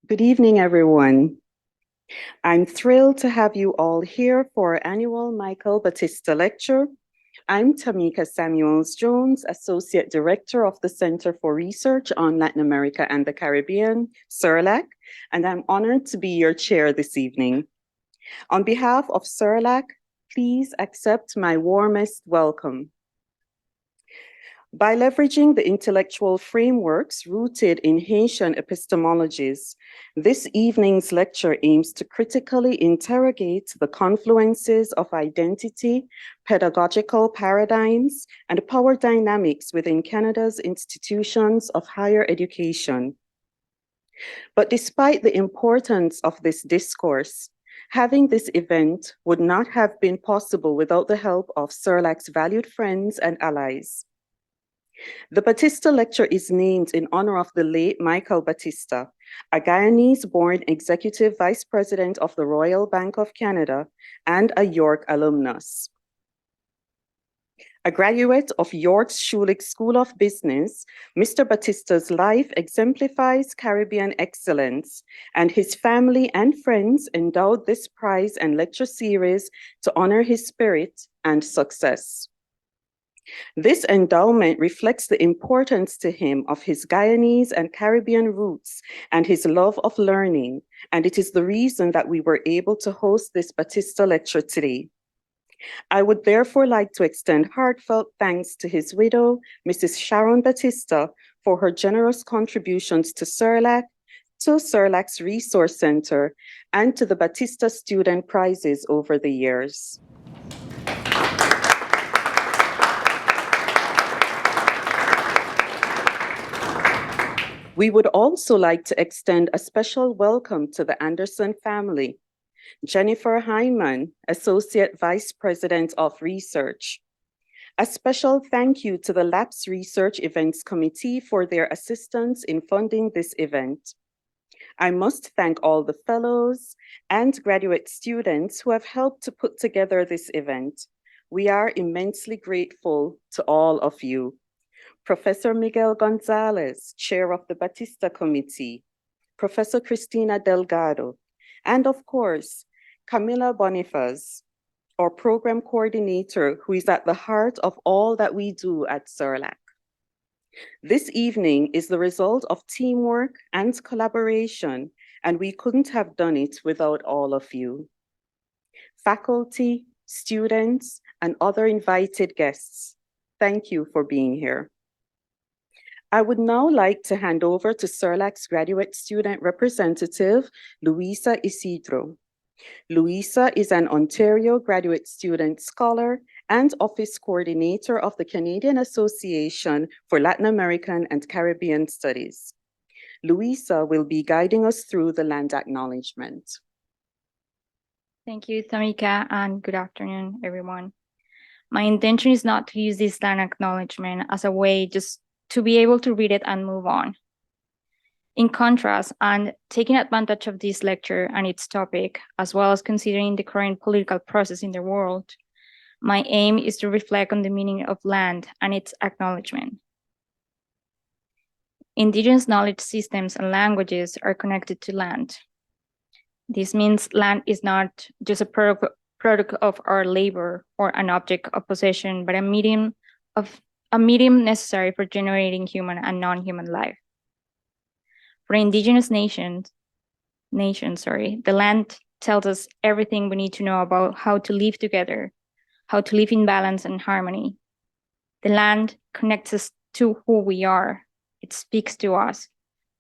Good evening, everyone. I'm thrilled to have you all here for our annual Michael Baptista Lecture. I'm Tamika Samuels-Jones, Associate Director of the Center for Research on Latin America and the Caribbean, CERLAC, and I'm honored to be your chair this evening. On behalf of CERLAC, please accept my warmest welcome. By leveraging the intellectual frameworks rooted in Haitian epistemologies, this evening's lecture aims to critically interrogate the confluences of identity, pedagogical paradigms, and power dynamics within Canada's institutions of higher education. But despite the importance of this discourse, having this event would not have been possible without the help of CERLAC's valued friends and allies. The Baptista Lecture is named in honor of the late Michael Baptista, a Guyanese-born Executive Vice President of the Royal Bank of Canada and a York alumnus. A graduate of York's Schulich School of Business, Mr. Baptista's life exemplifies Caribbean excellence, and his family and friends endowed this prize and lecture series to honor his spirit and success. This endowment reflects the importance to him of his Guyanese and Caribbean roots and his love of learning, and it is the reason that we were able to host this Baptista Lecture today. I would therefore like to extend heartfelt thanks to his widow, Mrs. Sharon Baptista, for her generous contributions to CERLAC, to CERLAC's Resource Center, and to the Baptista Student Prizes over the years. We would also like to extend a special welcome to the Anderson family. Jennifer Hyman, Associate Vice President of Research. A special thank you to the LAPS Research Events Committee for their assistance in funding this event. I must thank all the fellows and graduate students who have helped to put together this event. We are immensely grateful to all of you. Professor Miguel Gonzalez, Chair of the Baptista Committee, Professor Cristina Delgado, and of course, Camila Bonifaz, our Program Coordinator, who is at the heart of all that we do at CERLAC. This evening is the result of teamwork and collaboration, and we couldn't have done it without all of you. Faculty, students, and other invited guests, thank you for being here. I would now like to hand over to CERLAC's graduate student representative, Luisa Isidro. Luisa is an Ontario graduate student scholar and office coordinator of the Canadian Association for Latin American and Caribbean Studies. Luisa will be guiding us through the land acknowledgement. Thank you, Tamika, and good afternoon, everyone. My intention is not to use this land acknowledgement as a way just to be able to read it and move on. In contrast, and taking advantage of this lecture and its topic, as well as considering the current political process in the world, my aim is to reflect on the meaning of land and its acknowledgement. Indigenous knowledge systems and languages are connected to land. This means land is not just a product of our labor or an object of possession, but a medium necessary for generating human and non-human life. For Indigenous nations, the land tells us everything we need to know about how to live together, how to live in balance and harmony. The land connects us to who we are. It speaks to us.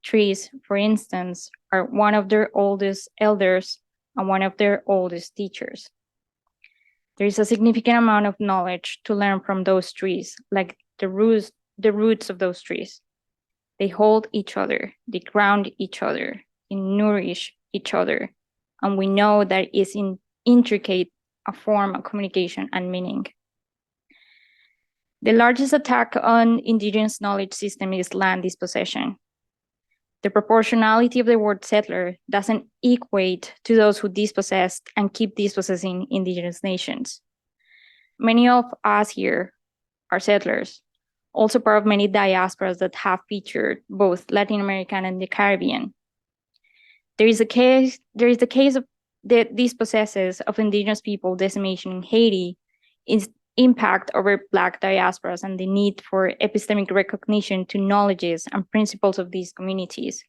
Trees, for instance, are one of their oldest elders and one of their oldest teachers. There is a significant amount of knowledge to learn from those trees, like the roots of those trees. They hold each other, they ground each other, they nourish each other, and we know that it is intricate a form of communication and meaning. The largest attack on Indigenous knowledge system is land dispossession. The proportionality of the word settler doesn't equate to those who dispossessed and keep dispossessing Indigenous nations. Many of us here are settlers, also part of many diasporas that have featured both Latin American and the Caribbean. There is the case of these processes of indigenous people decimation in Haiti, its impact over Black diasporas, and the need for epistemic recognition to knowledges and principles of these communities.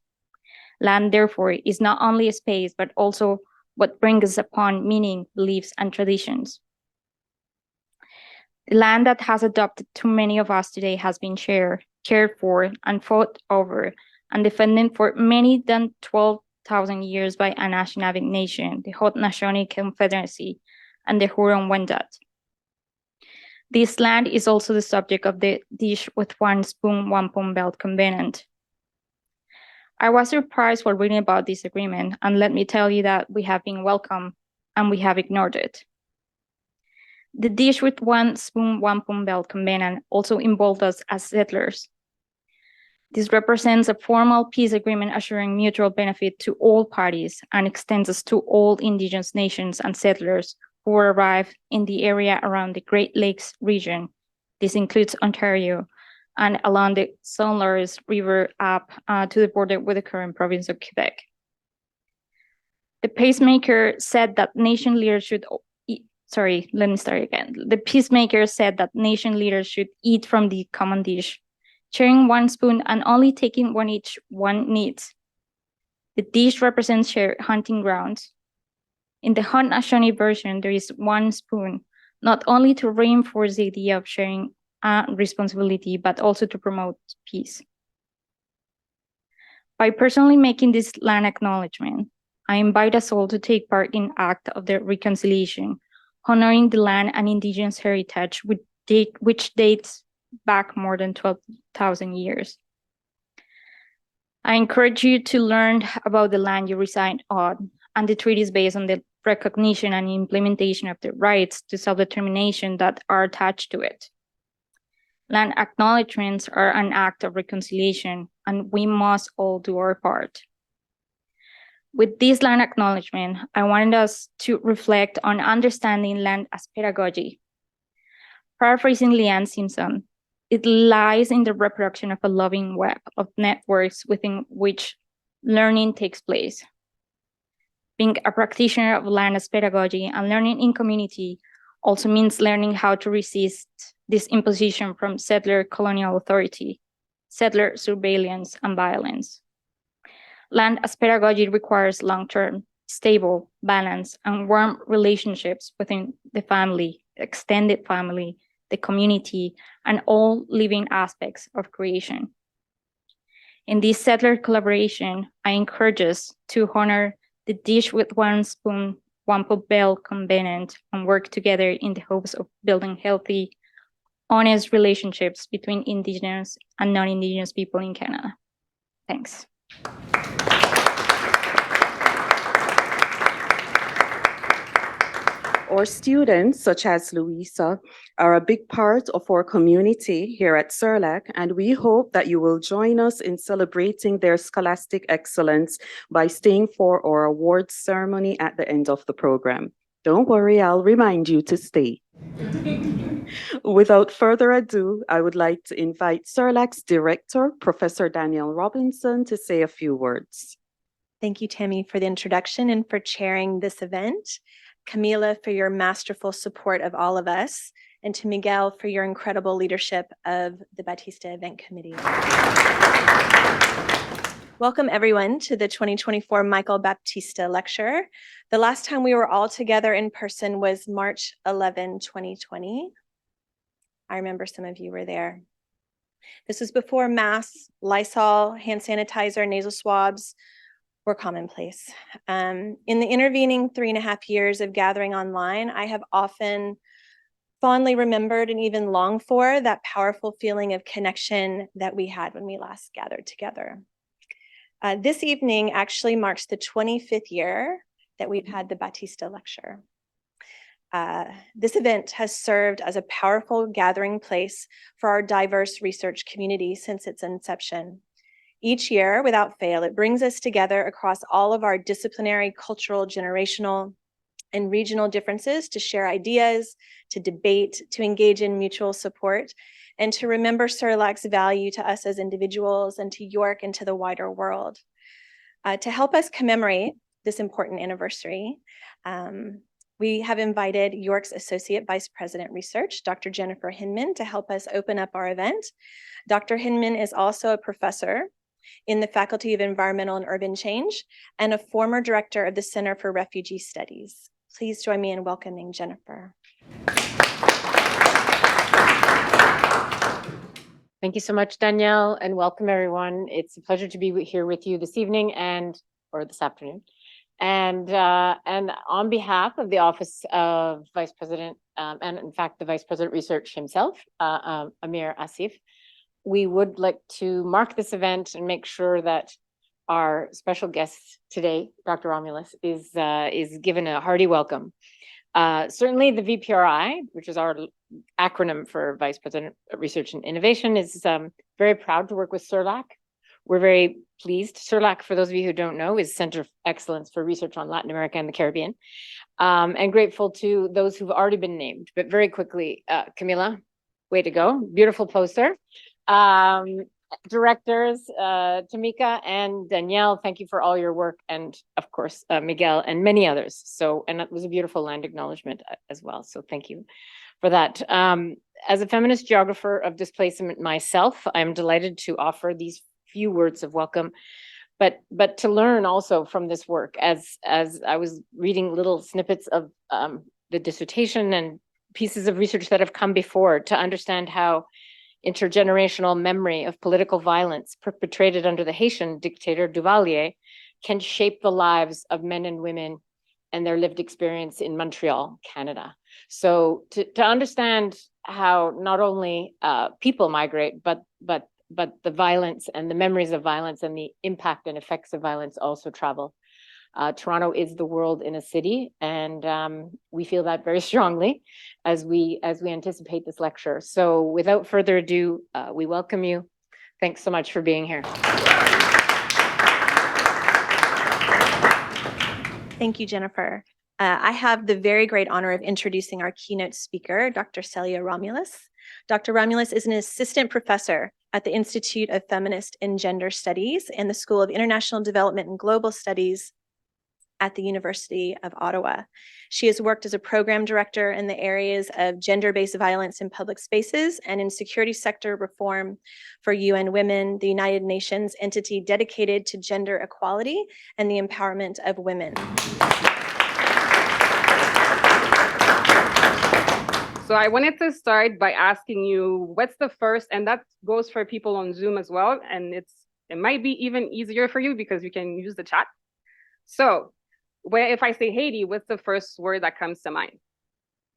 Land, therefore, is not only a space, but also what brings upon meaning, beliefs, and traditions. The land that has adopted too many of us today has been cared for, and fought over, and defended for many than 12,000 years by a Anishinaabeg nation, the Haudenosaunee Confederacy, and the Huron-Wendat. This land is also the subject of the Dish with One Spoon, One Palm Belt Covenant. I was surprised while reading about this agreement, and let me tell you that we have been welcomed and we have ignored it. The Dish with One Spoon, One Palm Belt Covenant also involved us as settlers. This represents a formal peace agreement assuring mutual benefit to all parties and extends us to all indigenous nations and settlers who arrived in the area around the Great Lakes region. This includes Ontario and along the St. Lawrence River up to the border with the current province of Quebec. The peacemaker said that nation leaders should The peacemaker said that nation leaders should eat from the common dish, sharing one spoon and only taking one each one needs. The dish represents shared hunting grounds. In the Haudenosaunee version, there is one spoon, not only to reinforce the idea of sharing responsibility, but also to promote peace. By personally making this land acknowledgement, I invite us all to take part in act of the reconciliation, honoring the land and indigenous heritage which dates back more than 12,000 years. I encourage you to learn about the land you reside on and the treaties based on the recognition and implementation of the rights to self-determination that are attached to it. Land acknowledgements are an act of reconciliation, and we must all do our part. With this land acknowledgement, I wanted us to reflect on understanding land as pedagogy. Paraphrasing Leanne Simpson, it lies in the reproduction of a loving web of networks within which learning takes place. Being a practitioner of land as pedagogy and learning in community also means learning how to resist this imposition from settler colonial authority, settler surveillance, and violence. Land as pedagogy requires long-term, stable, balanced, and warm relationships within the family, extended family, the community, and all living aspects of creation. In this settler collaboration, I encourage us to honor the Dish with One Spoon, One Palm Belt Covenant and work together in the hopes of building healthy, honest relationships between Indigenous and non-Indigenous people in Canada. Thanks. Our students, such as Louisa, are a big part of our community here at CERLAC, and we hope that you will join us in celebrating their scholastic excellence by staying for our awards ceremony at the end of the program. Don't worry, I'll remind you to stay. Without further ado, I would like to invite CERLAC's director, Professor Danielle Robinson, to say a few words. Thank you, Tammy, for the introduction and for chairing this event. Camila, for your masterful support of all of us, and to Miguel for your incredible leadership of the Baptista Event Committee. Welcome, everyone, to the 2024 Michael Baptista Lecture. The last time we were all together in person was March 11, 2020. I remember some of you were there. This was before masks, Lysol, hand sanitizer, nasal swabs were commonplace. In the intervening 3.5 years of gathering online, I have often fondly remembered and even longed for that powerful feeling of connection that we had when we last gathered together. This evening actually marks the 25th year that we've had the Baptista Lecture. This event has served as a powerful gathering place for our diverse research community since its inception. Each year, without fail, it brings us together across all of our disciplinary, cultural, generational, and regional differences to share ideas, to debate, to engage in mutual support, and to remember CERLAC's value to us as individuals and to York and to the wider world. To help us commemorate this important anniversary, we have invited York's Associate Vice President Research, Dr. Jennifer Hinman, to help us open up our event. Dr. Hinman is also a professor in the Faculty of Environmental and Urban Change and a former director of the Center for Refugee Studies. Please join me in welcoming Jennifer. Thank you so much, Danielle, and welcome everyone. It's a pleasure to be here with you this evening or this afternoon. And on behalf of the Office of Vice President, and in fact, the Vice President Research himself, Amir Asif, we would like to mark this event and make sure that our special guest today, Dr. Romulus, is given a hearty welcome. Certainly the VPRI, which is our acronym for Vice President of Research and Innovation, is very proud to work with CERLAC. We're very pleased. CERLAC, for those of you who don't know, is Center of Excellence for Research on Latin America and the Caribbean. And grateful to those who've already been named. But very quickly, Camila, way to go. Beautiful poster. Directors, Tamika and Danielle, thank you for all your work. And of course, Miguel and many others. And it was a beautiful land acknowledgement as well. So thank you for that. As a feminist geographer of displacement myself, I'm delighted to offer these few words of welcome, but to learn also from this work as I was reading little snippets of the dissertation and pieces of research that have come before to understand how intergenerational memory of political violence perpetrated under the Haitian dictator Duvalier can shape the lives of men and women and their lived experience in Montreal, Canada. So to understand how not only people migrate, but the violence and the memories of violence and the impact and effects of violence also travel. Toronto is the world in a city, and we feel that very strongly as we anticipate this lecture. So without further ado, we welcome you. Thanks so much for being here. Thank you, Jennifer. I have the very great honor of introducing our keynote speaker, Dr. Célia Romulus. Dr. Romulus is an assistant professor at the Institute of Feminist and Gender Studies and the School of International Development and Global Studies at the University of Ottawa. She has worked as a program director in the areas of gender-based violence in public spaces and in security sector reform for UN Women, the United Nations entity dedicated to gender equality and the empowerment of women. So I wanted to start by asking you, what's the first, and that goes for people on Zoom as well, and it might be even easier for you because you can use the chat. So if I say Haiti, what's the first word that comes to mind?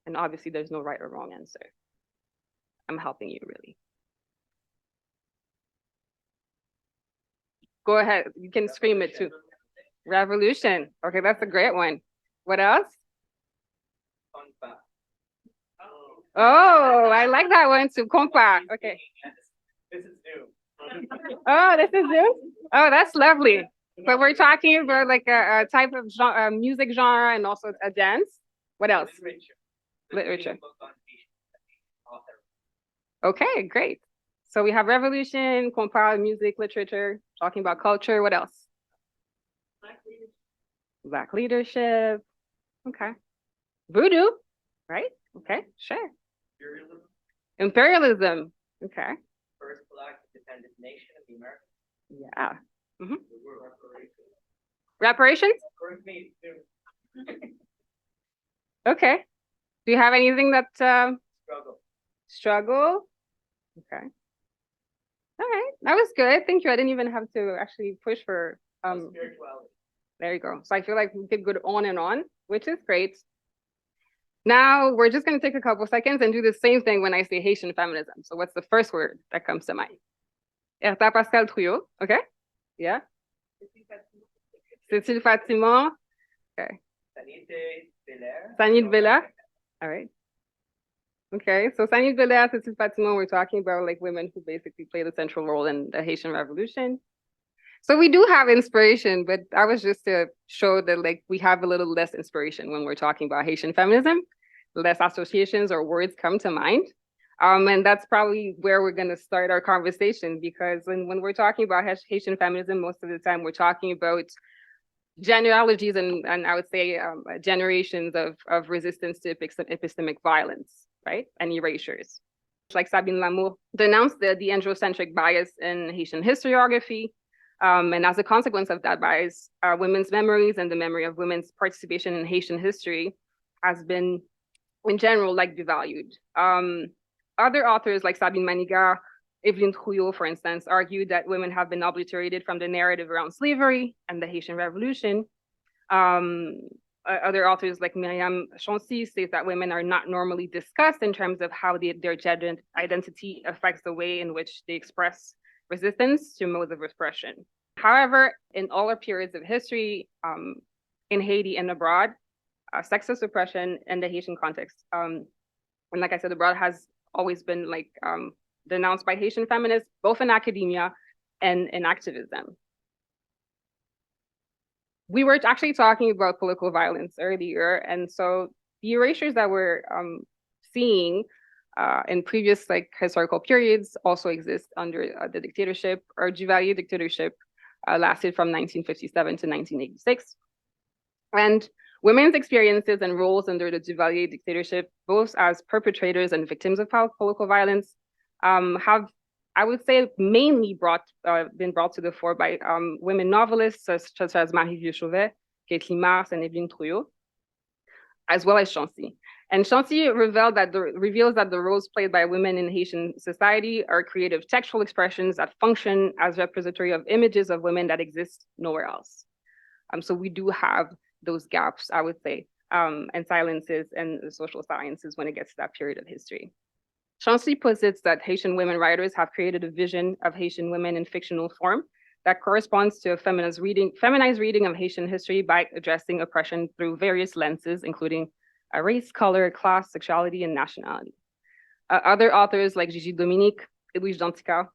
And obviously there's no right or wrong answer. I'm helping you really. Go ahead, you can scream it too. Revolution, okay, that's a great one. What else? Oh, I like that one too, compa, okay. This is new. Oh, this is new? Oh, that's lovely. So we're talking about like a type of genre, music genre and also a dance. What else? Literature. Okay, great. So we have revolution, compa, music, literature, talking about culture. What else? Black leadership. Okay. Voodoo, right? Okay, sure. Imperialism. Okay. First Black independent nation of the Americas. Yeah. Mm-hmm. Reparations? Okay. Do you have anything that struggle? Okay. All right. That was good. Thank you. I didn't even have to actually push for Spirituality. there you go. So I feel like we could go on and on, which is great. Now we're just going to take a couple seconds and do the same thing when I say Haitian feminism. So what's the first word that comes to mind? Erta Pascal Trouillot. Okay. Yeah. Cécile Fatiment. Okay. Sanit Belair. All right. Okay. So Sanit Belair, Cécile Fatiment, we're talking about like women who basically play the central role in the Haitian Revolution. So we do have inspiration, but that was just to show that like we have a little less inspiration when we're talking about Haitian feminism. Less associations or words come to mind. And that's probably where we're going to start our conversation, because when we're talking about Haitian feminism, most of the time we're talking about genealogies and I would say generations of resistance to epistemic violence, right? And erasures. Like Sabine Lamour denounced the Eurocentric bias in Haitian historiography. And as a consequence of that bias, women's memories and the memory of women's participation in Haitian history has been, in general, like devalued. Other authors like Sabine Manigat, Evelyn Trouillot, for instance, argued that women have been obliterated from the narrative around slavery and the Haitian Revolution. Other authors like Myriam Chauncey state that women are not normally discussed in terms of how their gender identity affects the way in which they express resistance to modes of repression. However, in all our periods of history, in Haiti and abroad, sexist oppression in the Haitian context, and like I said, abroad has always been like denounced by Haitian feminists, both in academia and in activism. We were actually talking about political violence earlier, and so the erasures that we're seeing in previous like historical periods also exist under the dictatorship or Duvalier dictatorship, lasted from 1957 to 1986. And women's experiences and roles under the Duvalier dictatorship, both as perpetrators and victims of political violence, have, I would say, mainly been brought to the fore by women novelists such as Marie-Vieux Chauvet, Kathleen Mars, and Evelyn Trouillot, as well as Chauncey. And Chauncey reveals that the roles played by women in Haitian society are creative textual expressions that function as repository of images of women that exist nowhere else. So we do have those gaps, I would say, and silences in the social sciences when it gets to that period of history. Chauncey posits that Haitian women writers have created a vision of Haitian women in fictional form that corresponds to a feminized reading of Haitian history by addressing oppression through various lenses, including race, color, class, sexuality, and nationality. Other authors like Gigi Dominique, Louise Dantica,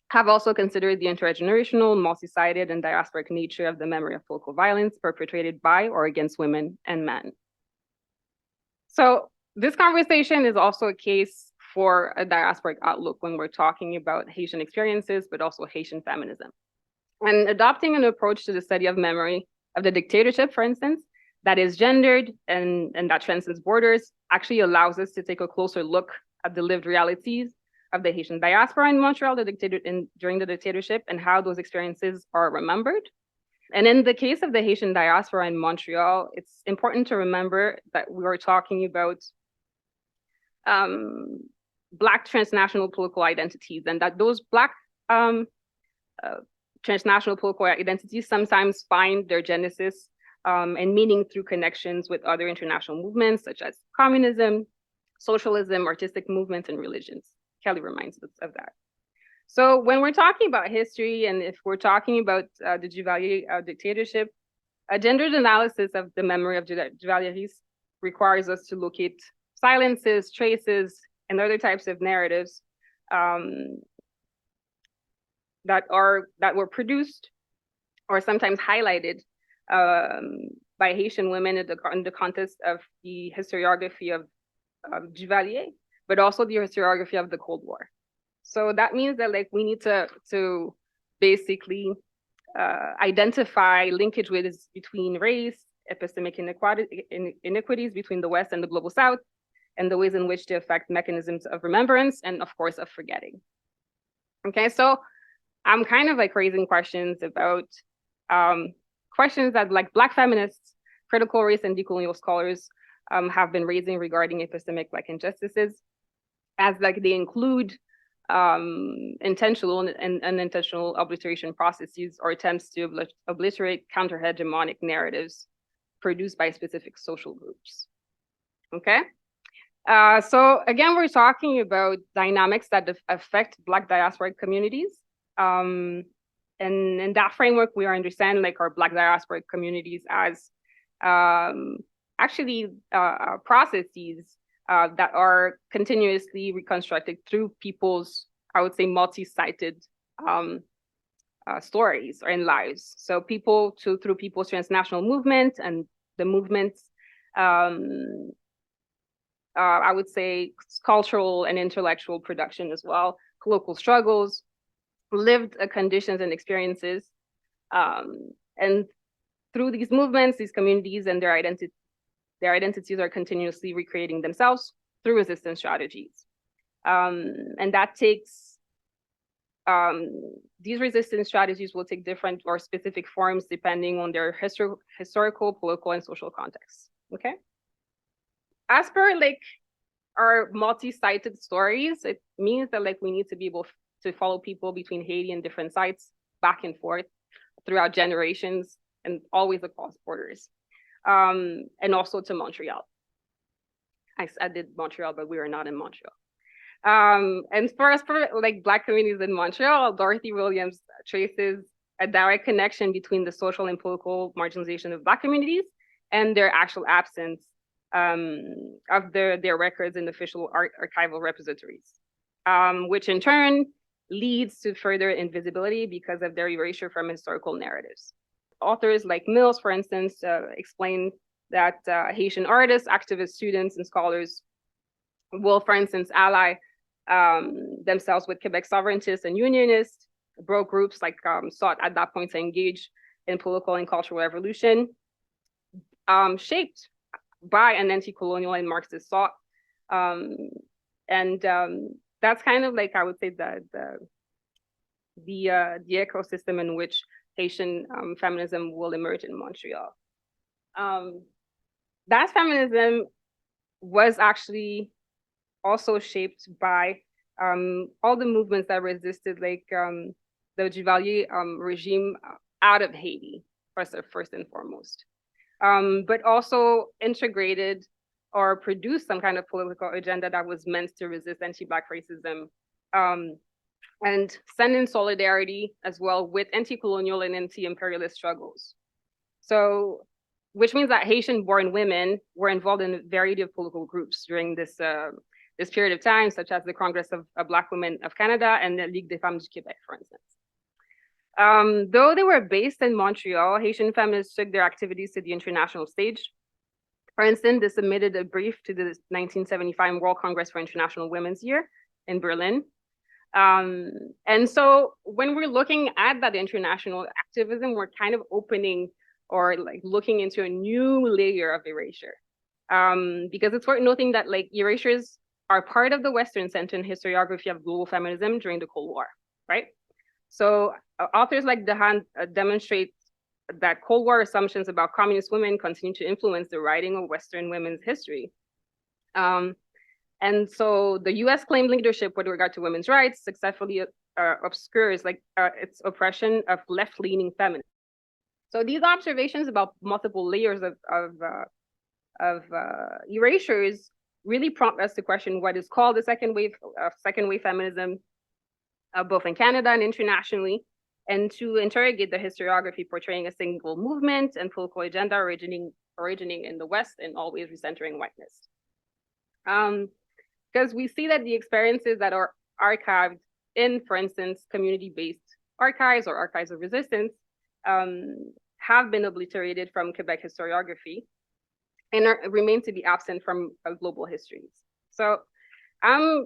have also considered the intergenerational, multi-sided, and diasporic nature of the memory of political violence perpetrated by or against women and men. So this conversation is also a case for a diasporic outlook when we're talking about Haitian experiences, but also Haitian feminism. And adopting an approach to the study of memory of the dictatorship, for instance, that is gendered and that transcends borders, actually allows us to take a closer look at the lived realities of the Haitian diaspora in Montreal during the dictatorship and how those experiences are remembered. And in the case of the Haitian diaspora in Montreal, it's important to remember that we are talking about Black transnational political identities, and that those Black transnational political identities sometimes find their genesis and meaning through connections with other international movements such as communism, socialism, artistic movements, and religions. Kelly reminds us of that. So when we're talking about history, and if we're talking about the Duvalier dictatorship, a gendered analysis of the memory of Duvalier requires us to locate silences, traces, and other types of narratives that were produced or sometimes highlighted by Haitian women in the context of the historiography of Duvalier, but also the historiography of the Cold War. So that means that like we need to basically identify linkages between race, epistemic inequities between the West and the Global South, and the ways in which they affect mechanisms of remembrance and, of course, of forgetting. Okay, so I'm kind of like raising questions about questions that like Black feminists, critical race and decolonial scholars have been raising regarding epistemic like injustices, as like they include intentional and unintentional obliteration processes or attempts to obliterate counter-hegemonic narratives produced by specific social groups. Okay. So again, we're talking about dynamics that affect Black diasporic communities. And in that framework, we understand like our Black diasporic communities as actually processes that are continuously reconstructed through people's, I would say, multi-sided stories or in lives. So through people's transnational movement and the movements I would say cultural and intellectual production as well, local struggles, lived conditions and experiences. And through these movements, these communities and their identities are continuously recreating themselves through resistance strategies. And that takes, these resistance strategies will take different or specific forms depending on their historical, political, and social context, okay? As per like our multi-sited stories, it means that like we need to be able to follow people between Haiti and different sites back and forth throughout generations and always across borders, and also to Montreal. I did Montreal, but we were not in Montreal. And for us, for like Black communities in Montreal, Dorothy Williams traces a direct connection between the social and political marginalization of Black communities and their actual absence of their records in official archival repositories, which in turn leads to further invisibility because of their erasure from historical narratives. Authors like Mills, for instance, explain that Haitian artists, activists, students, and scholars will, for instance, ally themselves with Quebec sovereigntists and unionists, broke groups like sought at that point to engage in political and cultural revolution, shaped by an anti-colonial and Marxist thought. That's kind of like, I would say, the ecosystem in which Haitian feminism will emerge in Montreal. That feminism was actually also shaped by all the movements that resisted like the Duvalier regime out of Haiti, first and foremost, but also integrated or produced some kind of political agenda that was meant to resist anti-Black racism, and send in solidarity as well with anti-colonial and anti-imperialist struggles. So, which means that Haitian-born women were involved in a variety of political groups during this this period of time, such as the Congress of Black Women of Canada and the Ligue des Femmes du Québec, for instance. Though they were based in Montreal, Haitian feminists took their activities to the international stage. For instance, they submitted a brief to the 1975 World Congress for International Women's Year in Berlin. And so when we're looking at that international activism, we're kind of opening or like looking into a new layer of erasure. Because it's worth noting that like erasures are part of the Western Center historiography of global feminism during the Cold War, right? So authors like Dehan demonstrate that Cold War assumptions about communist women continue to influence the writing of Western women's history. And so the US claimed leadership with regard to women's rights successfully obscures like its oppression of left-leaning feminists. So these observations about multiple layers of erasures really prompt us to question what is called the second wave feminism, both in Canada and internationally, and to interrogate the historiography portraying a single movement and political agenda originating in the West and always recentering whiteness. Because we see that the experiences that are archived in, for instance, community-based archives or archives of resistance have been obliterated from Quebec historiography and remain to be absent from global histories. So I'm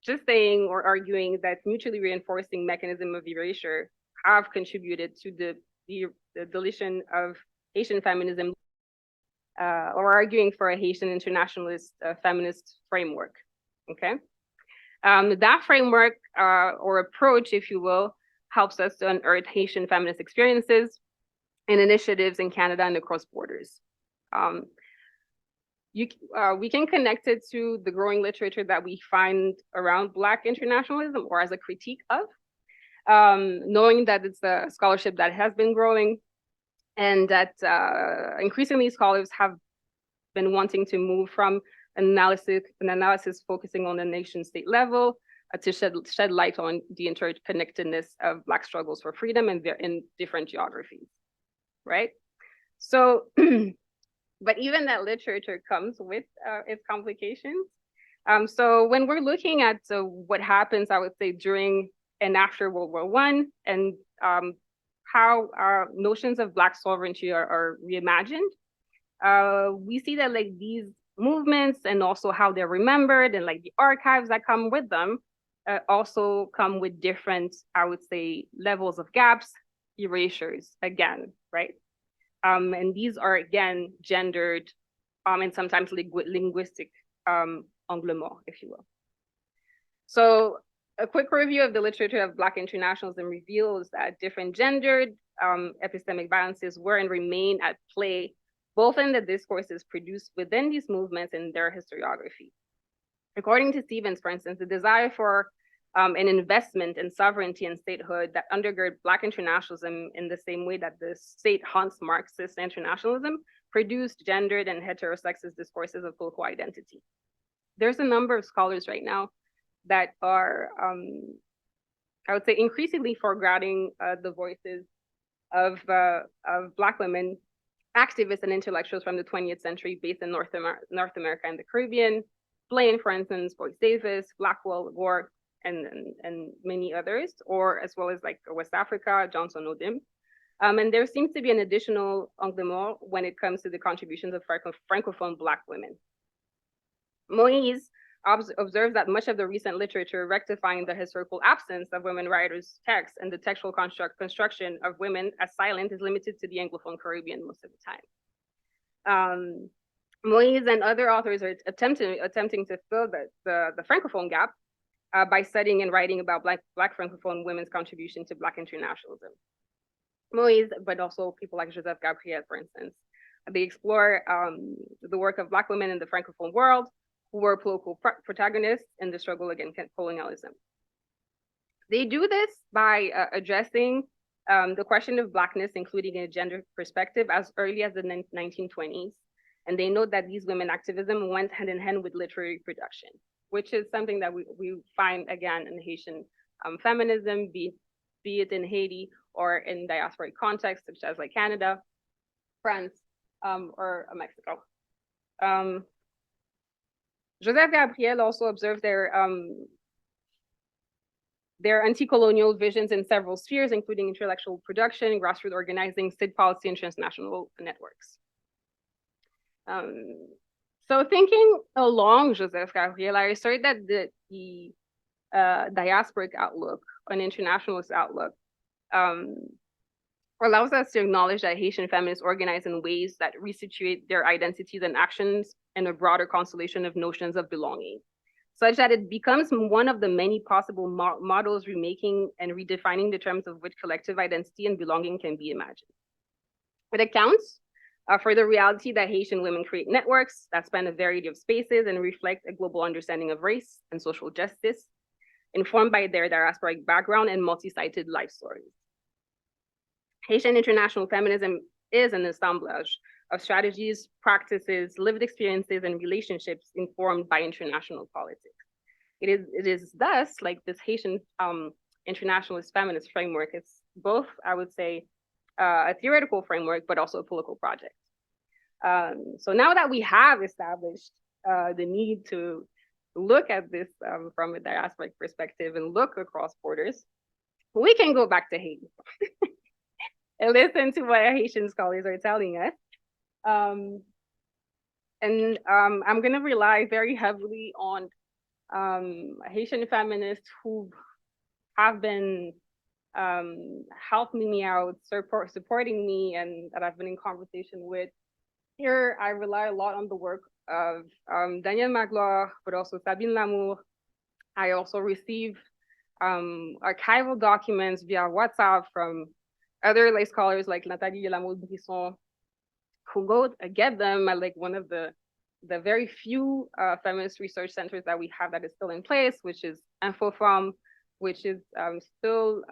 just saying or arguing that mutually reinforcing mechanism of erasure have contributed to the deletion of Haitian feminism, or arguing for a Haitian internationalist feminist framework, okay? That framework or approach, if you will, helps us to unearth Haitian feminist experiences and initiatives in Canada and across borders. We can connect it to the growing literature that we find around Black internationalism or as a critique of, knowing that it's a scholarship that has been growing and that increasingly scholars have been wanting to move from an analysis focusing on the nation state level to shed light on the interconnectedness of Black struggles for freedom and in different geographies, right? So, but even that literature comes with its complications. So when we're looking at what happens, I would say, during and after World War I, and how our notions of Black sovereignty are reimagined, we see that like these movements and also how they're remembered and like the archives that come with them also come with different, I would say, levels of gaps, erasures again, right? And these are again gendered and sometimes linguistic angle mort, if you will. So a quick review of the literature of Black internationalism reveals that different gendered epistemic balances were and remain at play, both in the discourses produced within these movements and their historiography. According to Stevens, for instance, the desire for an investment in sovereignty and statehood that undergird Black internationalism in the same way that the state haunts Marxist internationalism produced gendered and heterosexist discourses of political identity. There's a number of scholars right now that are, I would say, increasingly foregrounding the voices of Black women, activists and intellectuals from the 20th century based in North America and the Caribbean. Blaine, for instance, Boyce Davis, Blackwell, Gore, and many others, or as well as like West Africa, Johnson Odim. And there seems to be an additional angle mort when it comes to the contributions of Francophone Black women. Moïse observes that much of the recent literature rectifying the historical absence of women writers' texts and the textual construction of women as silent is limited to the Anglophone Caribbean most of the time. Moïse and other authors are attempting to fill the Francophone gap by studying and writing about Black Francophone women's contribution to Black internationalism. Moïse, but also people like Joseph Gabriel, for instance. They explore the work of Black women in the Francophone world who were political protagonists in the struggle against colonialism. They do this by addressing the question of Blackness, including a gender perspective, as early as the 1920s. And they note that these women activism went hand in hand with literary production, which is something that we find again in Haitian feminism, be it in Haiti or in diasporic contexts, such as like Canada, France, or Mexico. Joseph Gabriel also observed their anti-colonial visions in several spheres, including intellectual production, grassroots organizing, state policy, and transnational networks. So thinking along Joseph Gabriel, I asserted that the diasporic outlook, an internationalist outlook, allows us to acknowledge that Haitian feminists organize in ways that resituate their identities and actions in a broader constellation of notions of belonging, such that it becomes one of the many possible models remaking and redefining the terms of which collective identity and belonging can be imagined. It accounts for the reality that Haitian women create networks that span a variety of spaces and reflect a global understanding of race and social justice, informed by their diasporic background and multi-sided life stories. Haitian international feminism is an assemblage of strategies, practices, lived experiences, and relationships informed by international politics. It is thus like this Haitian internationalist feminist framework. It's both, I would say, a theoretical framework, but also a political project. So now that we have established the need to look at this from a diasporic perspective and look across borders, we can go back to Haiti and listen to what Haitian scholars are telling us. I'm going to rely very heavily on Haitian feminists who have been helping me out, supporting me, and that I've been in conversation with. Here, I rely a lot on the work of Daniel Magloire, but also Sabine Lamour. I also receive archival documents via WhatsApp from other lay scholars like Nathalie Lamour-Brisson, who go get them at like one of the very few feminist research centers that we have that is still in place, which is InfoFem, which is still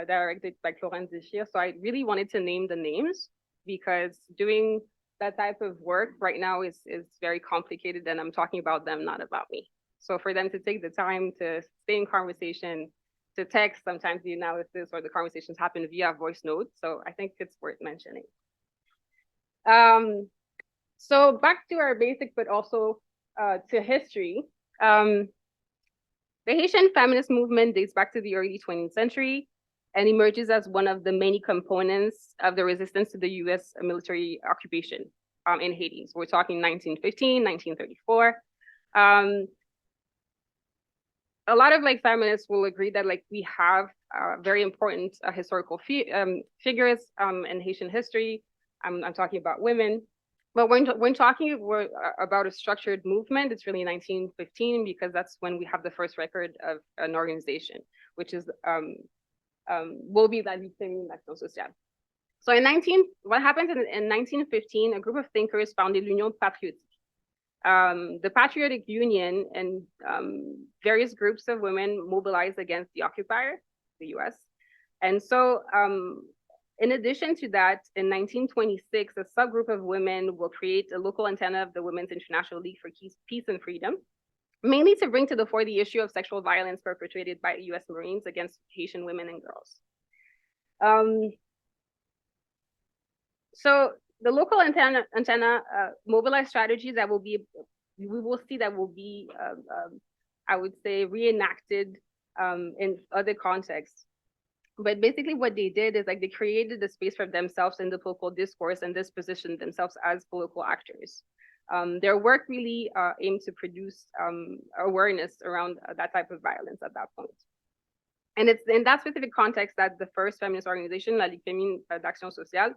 directed by Florence Deschires. So I really wanted to name the names because doing that type of work right now is very complicated, and I'm talking about them, not about me. So for them to take the time to stay in conversation, to text, sometimes the analysis or the conversations happen via voice notes. So I think it's worth mentioning. So back to our basics, but also to history. The Haitian feminist movement dates back to the early 20th century and emerges as one of the many components of the resistance to the US military occupation. in Haiti. So we're talking 1915, 1934. A lot of like feminists will agree that like we have very important historical figures in Haitian history. I'm talking about women. But when talking about a structured movement, it's really 1915 because that's when we have the first record of an organization, which is will be la Licona d'Action Sociale. So what happened in 1915, a group of thinkers founded l'Union Patriotique. The Patriotic Union and various groups of women mobilized against the occupier, the US. And so in addition to that, in 1926, a subgroup of women will create a local antenna of the Women's International League for Peace and Freedom, mainly to bring to the fore the issue of sexual violence perpetrated by US Marines against Haitian women and girls. So the local antenna mobilized strategies that we will see that will be, I would say, reenacted in other contexts. But basically what they did is like they created a space for themselves in the political discourse and dispositioned themselves as political actors. Their work really aimed to produce awareness around that type of violence at that point. And it's in that specific context that the first feminist organization, la Ligue Féminine d'Action Sociale,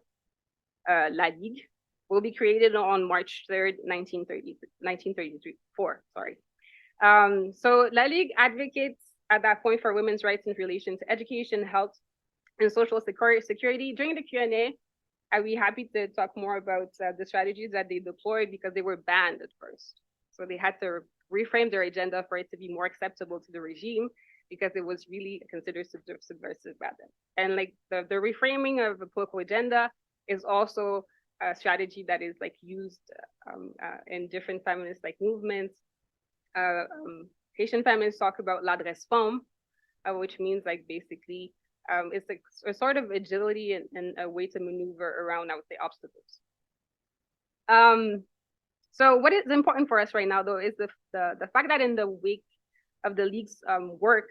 La Ligue, will be created on March 3rd, 1934. So La Ligue advocates at that point for women's rights in relation to education, health, and social security. During the Q&A, I'd be happy to talk more about the strategies that they deployed because they were banned at first. So they had to reframe their agenda for it to be more acceptable to the regime because it was really considered subversive by them. And like the reframing of the political agenda is also a strategy that is like used in different feminist like movements. Haitian feminists talk about l'adresse femme, which means like basically it's like a sort of agility and a way to maneuver around, I would say, obstacles. So what is important for us right now, though, is the fact that in the wake of the League's work,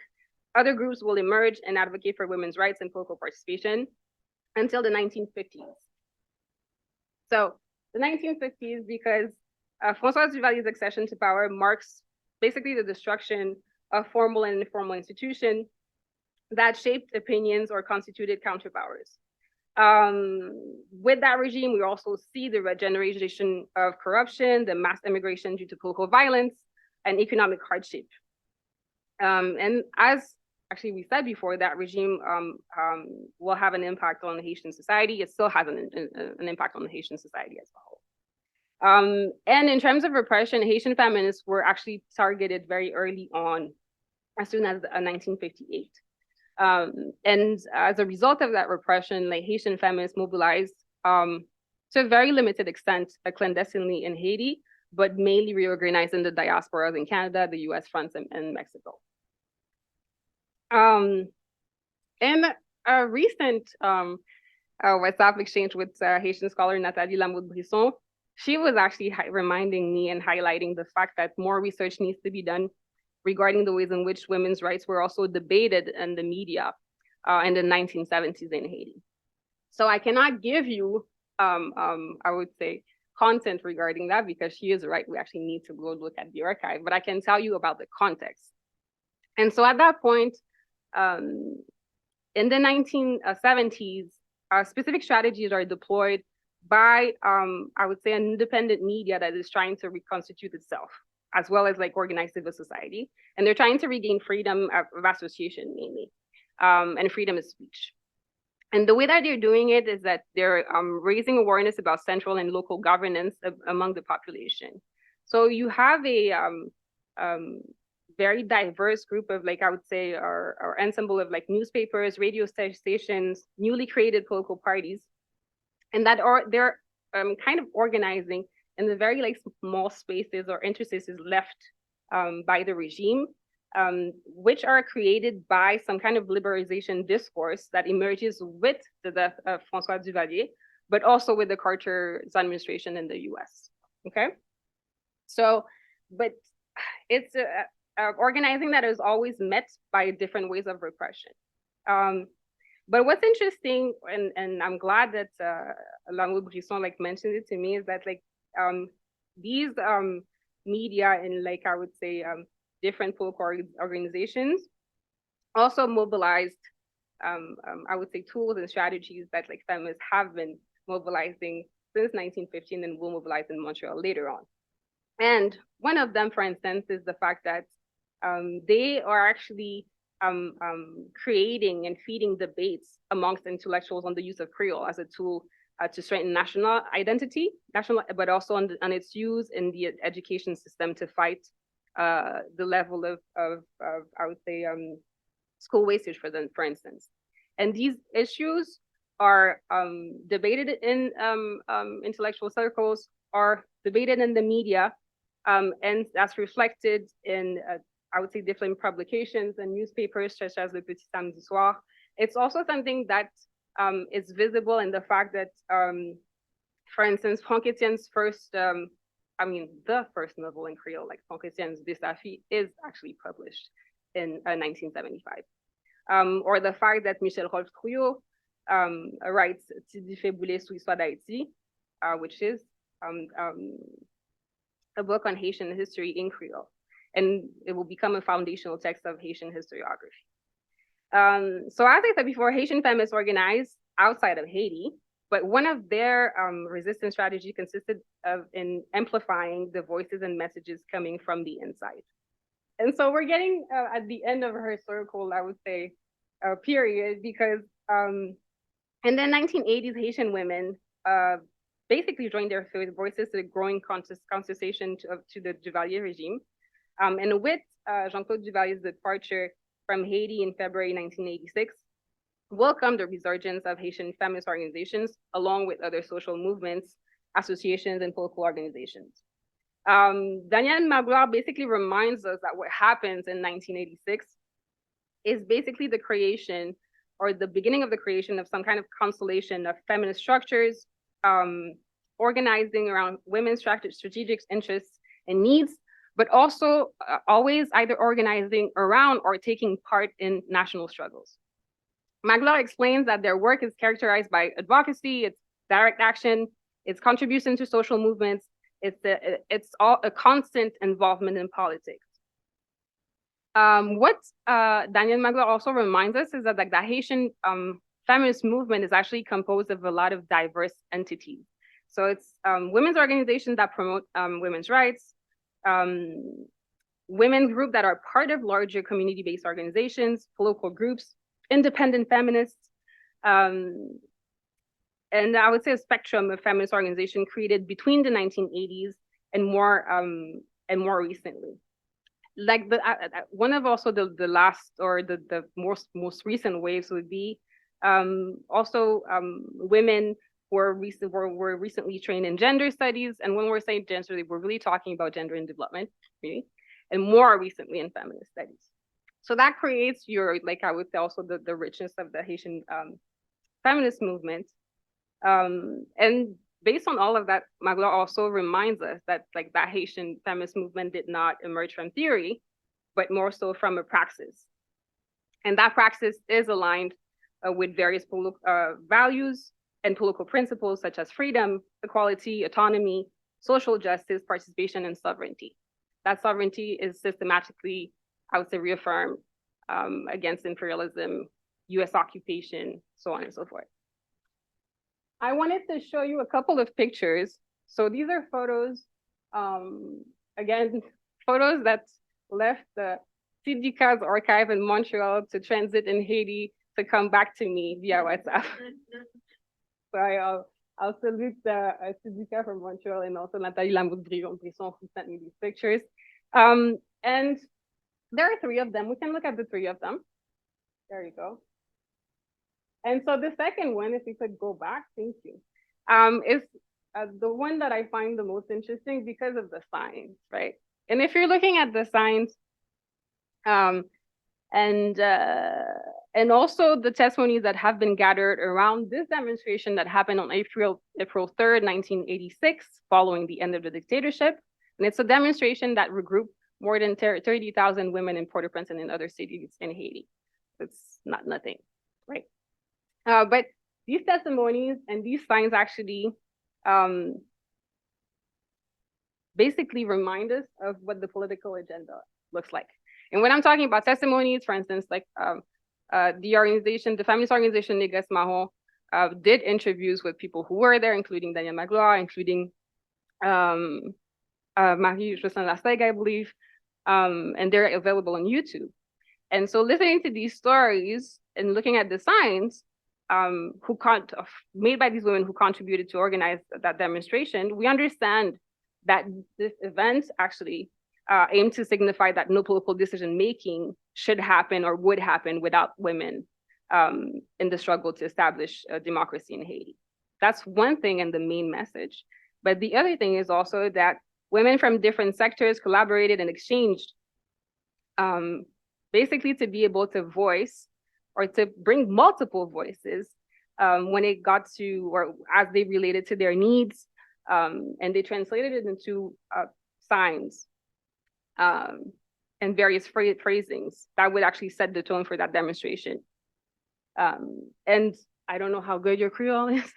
other groups will emerge and advocate for women's rights and political participation until the 1950s. So the 1950s, because François Duvalier's accession to power marks basically the destruction of formal and informal institutions that shaped opinions or constituted counterpowers. With that regime, we also see the regeneration of corruption, the mass immigration due to political violence, and economic hardship. And as actually we said before, that regime will have an impact on Haitian society. It still has an impact on Haitian society as a whole. And in terms of repression, Haitian feminists were actually targeted very early on, as soon as 1958. And as a result of that repression, like Haitian feminists mobilized to a very limited extent clandestinely in Haiti, but mainly reorganized in the diasporas in Canada, the US, France, and Mexico. In a recent WhatsApp exchange with Haitian scholar Nathalie Lamoud-Brisson, she was actually reminding me and highlighting the fact that more research needs to be done regarding the ways in which women's rights were also debated in the media in the 1970s in Haiti. So I cannot give you, I would say, content regarding that because she is right. We actually need to go look at the archive, but I can tell you about the context. And so at that point, in the 1970s, specific strategies are deployed by, I would say, an independent media that is trying to reconstitute itself, as well as like organized civil society. And they're trying to regain freedom of association mainly, and freedom of speech. And the way that they're doing it is that they're raising awareness about central and local governance among the population. So you have a very diverse group of, like, I would say, our ensemble of like newspapers, radio stations, newly created political parties, and that they're kind of organizing in the very like small spaces or interstices left by the regime, which are created by some kind of liberalization discourse that emerges with the death of François Duvalier, but also with the Carter's administration in the US, okay? So, but it's organizing that is always met by different ways of repression. But what's interesting, and I'm glad that along with Brisson, like mentioned it to me, is that like these media and like I would say different political organizations also mobilized I would say tools and strategies that like feminists have been mobilizing since 1915 and will mobilize in Montreal later on. And one of them, for instance, is the fact that they are actually creating and feeding debates amongst intellectuals on the use of Creole as a tool to strengthen national identity, but also on its use in the education system to fight the level of I would say school wastage for instance. And these issues are debated in intellectual circles, are debated in the media, and that's reflected in I would say different publications and newspapers such as Le Petit Samedi Soir. It's also something that is visible in the fact that, for instance, Franck Etienne's first, the first novel in Creole, like Franck Etienne's Désafi, is actually published in 1975. Or the fact that Michel Rolf Trouillot writes Tidi Feboulé sous Histoire d'Haïti, which is a book on Haitian history in Creole. And it will become a foundational text of Haitian historiography. So as I said before, Haitian feminists organized outside of Haiti, but one of their resistance strategy consisted of in amplifying the voices and messages coming from the inside. And so we're getting at the end of her historical, I would say, period, because in the 1980s, Haitian women basically joined their voices to the growing contestation to the Duvalier regime. And with Jean-Claude Duvalier's departure from Haiti in February 1986, welcomed the resurgence of Haitian feminist organizations, along with other social movements, associations, and political organizations. Danielle Magloire basically reminds us that what happens in 1986 is basically the creation or the beginning of the creation of some kind of constellation of feminist structures, organizing around women's strategic interests and needs, but also always either organizing around or taking part in national struggles. Magloire explains that their work is characterized by advocacy, its direct action, its contribution to social movements, it's all a constant involvement in politics. What Danielle Magloire also reminds us is that like, the Haitian feminist movement is actually composed of a lot of diverse entities. So it's women's organizations that promote women's rights, women's groups that are part of larger community-based organizations, political groups, independent feminists, and I would say a spectrum of feminist organization created between the 1980s and more recently. Like one of also the last or the most recent waves would be also women who were recently trained in gender studies, and when we're saying gender, we're really talking about gender and development, really, and more recently in feminist studies. So that creates your, like I would say, also the richness of the Haitian feminist movement. And based on all of that, Magloire also reminds us that like that Haitian feminist movement did not emerge from theory, but more so from a praxis. And that praxis is aligned with various values and political principles such as freedom, equality, autonomy, social justice, participation, and sovereignty. That sovereignty is systematically, I would say, reaffirmed against imperialism, US occupation, so on and so forth. I wanted to show you a couple of pictures. So these are photos, again, photos that left the CDCA's archive in Montreal to transit in Haiti to come back to me via WhatsApp. So I'll salute the CDCA from Montreal and also Nathalie Lamoud-Brisson who sent me these pictures. And there are three of them. We can look at the three of them. There you go. And so the second one, if we could go back, thank you, is the one that I find the most interesting because of the signs, right? And if you're looking at the signs, and also the testimonies that have been gathered around this demonstration that happened on April 3rd, 1986, following the end of the dictatorship. And it's a demonstration that regrouped more than 30,000 women in Port-au-Prince and in other cities in Haiti. It's not nothing, right? But these testimonies and these signs actually basically remind us of what the political agenda looks like. And when I'm talking about testimonies, for instance, like the feminist organization Négresse Marron did interviews with people who were there, including Danielle Magloire, including Marie-Jocelyn Lasteg, I believe, and they're available on YouTube. And so listening to these stories and looking at the signs made by these women who contributed to organize that demonstration, we understand that this event actually aimed to signify that no political decision-making should happen or would happen without women in the struggle to establish a democracy in Haiti. That's one thing and the main message. But the other thing is also that women from different sectors collaborated and exchanged basically to be able to voice or to bring multiple voices when it got to, or as they related to their needs, and they translated it into signs and various phrasings that would actually set the tone for that demonstration. And I don't know how good your Creole is.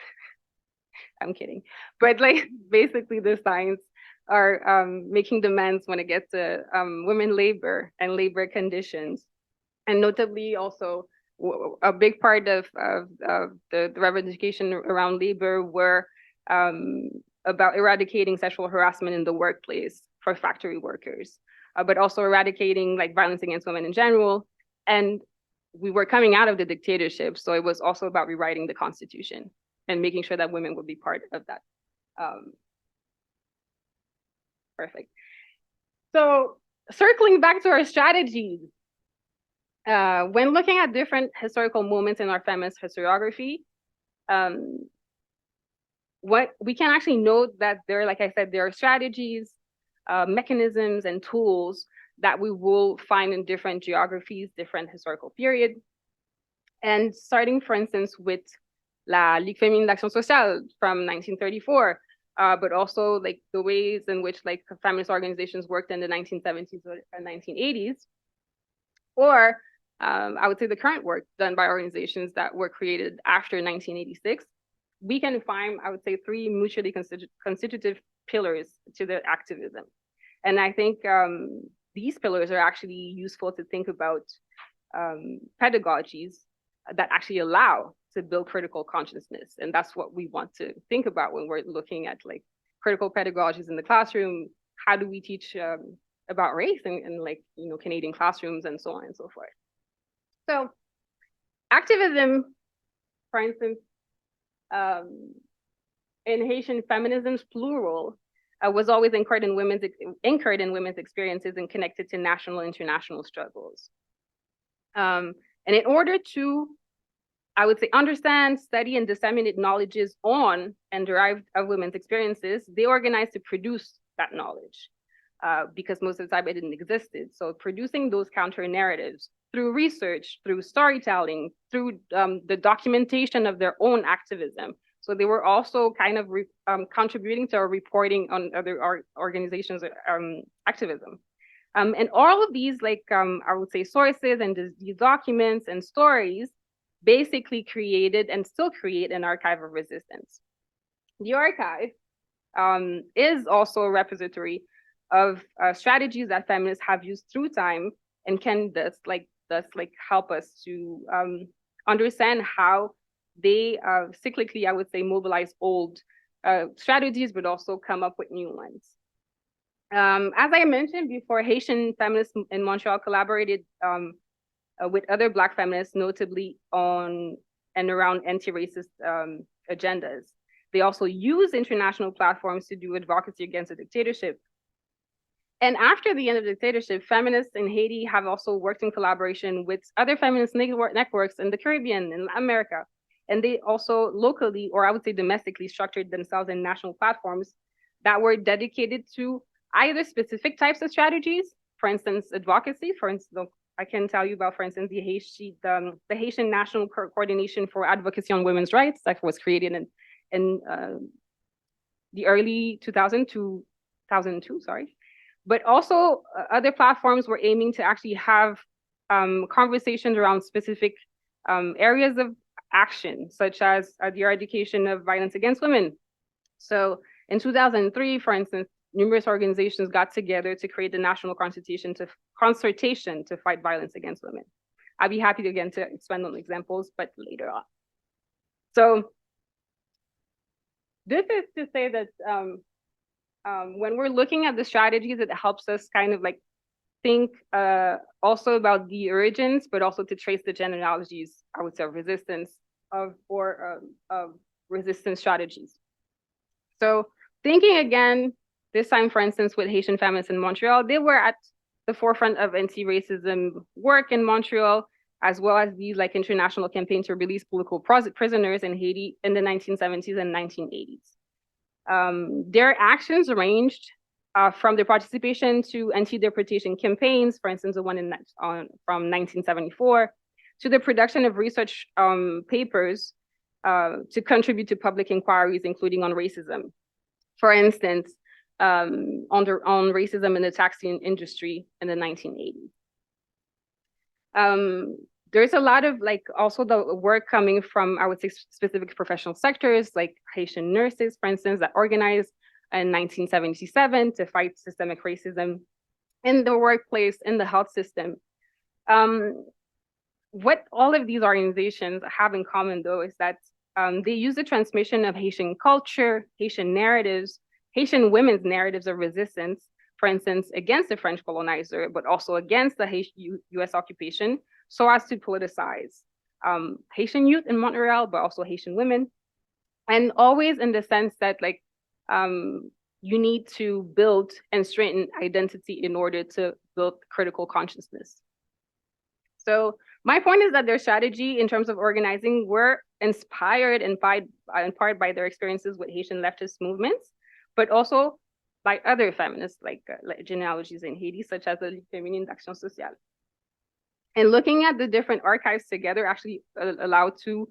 I'm kidding. But like basically the signs are making demands when it gets to women labor and labor conditions. And notably also a big part of the reivindication around labor were about eradicating sexual harassment in the workplace for factory workers, but also eradicating like violence against women in general. And we were coming out of the dictatorship, so it was also about rewriting the Constitution and making sure that women would be part of that. Perfect. So circling back to our strategies, when looking at different historical moments in our feminist historiography, what we can actually note that there, like I said, there are strategies, mechanisms, and tools that we will find in different geographies, different historical periods. And starting, for instance, with La Ligue Féminine d'Action Sociale from 1934, but also like the ways in which like feminist organizations worked in the 1970s and 1980s, or I would say the current work done by organizations that were created after 1986, we can find, I would say, three mutually constitutive pillars to the activism. And I think these pillars are actually useful to think about pedagogies that actually allow to build critical consciousness. And that's what we want to think about when we're looking at like critical pedagogies in the classroom. How do we teach about race in like, you know, Canadian classrooms and so on and so forth. So activism, for instance, in Haitian feminism's plural, was always anchored in women's experiences and connected to national and international struggles. And in order to, I would say, understand, study, and disseminate knowledges on and derived of women's experiences, they organized to produce that knowledge because most of the time it didn't exist. So producing those counter narratives through research, through storytelling, through the documentation of their own activism. So they were also kind of contributing to our reporting on other organizations' activism. And all of these, like I would say, sources and these documents and stories basically created and still create an archive of resistance. The archive is also a repository of strategies that feminists have used through time and can thus help us to understand how they cyclically, I would say, mobilize old strategies, but also come up with new ones. As I mentioned before, Haitian feminists in Montreal collaborated with other Black feminists, notably on and around anti-racist agendas. They also use international platforms to do advocacy against the dictatorship. And after the end of the dictatorship, feminists in Haiti have also worked in collaboration with other feminist networks in the Caribbean and Latin America. And they also locally, or I would say domestically, structured themselves in national platforms that were dedicated to either specific types of strategies, for instance, advocacy. For instance, I can tell you about, for instance, the Haitian National Coordination for Advocacy on Women's Rights that was created in the early 2002, sorry. But also other platforms were aiming to actually have conversations around specific areas of action, such as the eradication of violence against women. So in 2003, for instance, numerous organizations got together to create the national consultation to fight violence against women. I'd be happy to again to expand on examples, but later on. So this is to say that when we're looking at the strategies, it helps us kind of like think also about the origins, but also to trace the genealogies, I would say, of resistance of resistance strategies. So thinking again, this time, for instance, with Haitian feminists in Montreal, they were at the forefront of anti-racism work in Montreal, as well as these like international campaigns to release political prisoners in Haiti in the 1970s and 1980s. Their actions ranged from their participation to anti-deportation campaigns, for instance, the one from 1974, to the production of research papers to contribute to public inquiries, including on racism. For instance, on racism in the taxi industry in the 1980s. There's a lot of like also the work coming from, I would say, specific professional sectors, like Haitian nurses, for instance, that organized in 1977 to fight systemic racism in the workplace, in the health system. What all of these organizations have in common, though, is that they use the transmission of Haitian culture, Haitian narratives, Haitian women's narratives of resistance, for instance, against the French colonizer, but also against the US occupation, so as to politicize Haitian youth in Montreal, but also Haitian women. And always in the sense that like, you need to build and strengthen identity in order to build critical consciousness. So my point is that their strategy in terms of organizing were inspired in part by their experiences with Haitian leftist movements, but also by other feminists like genealogies in Haiti, such as the Ligue Féminine d'Action Sociale. And looking at the different archives together actually allowed to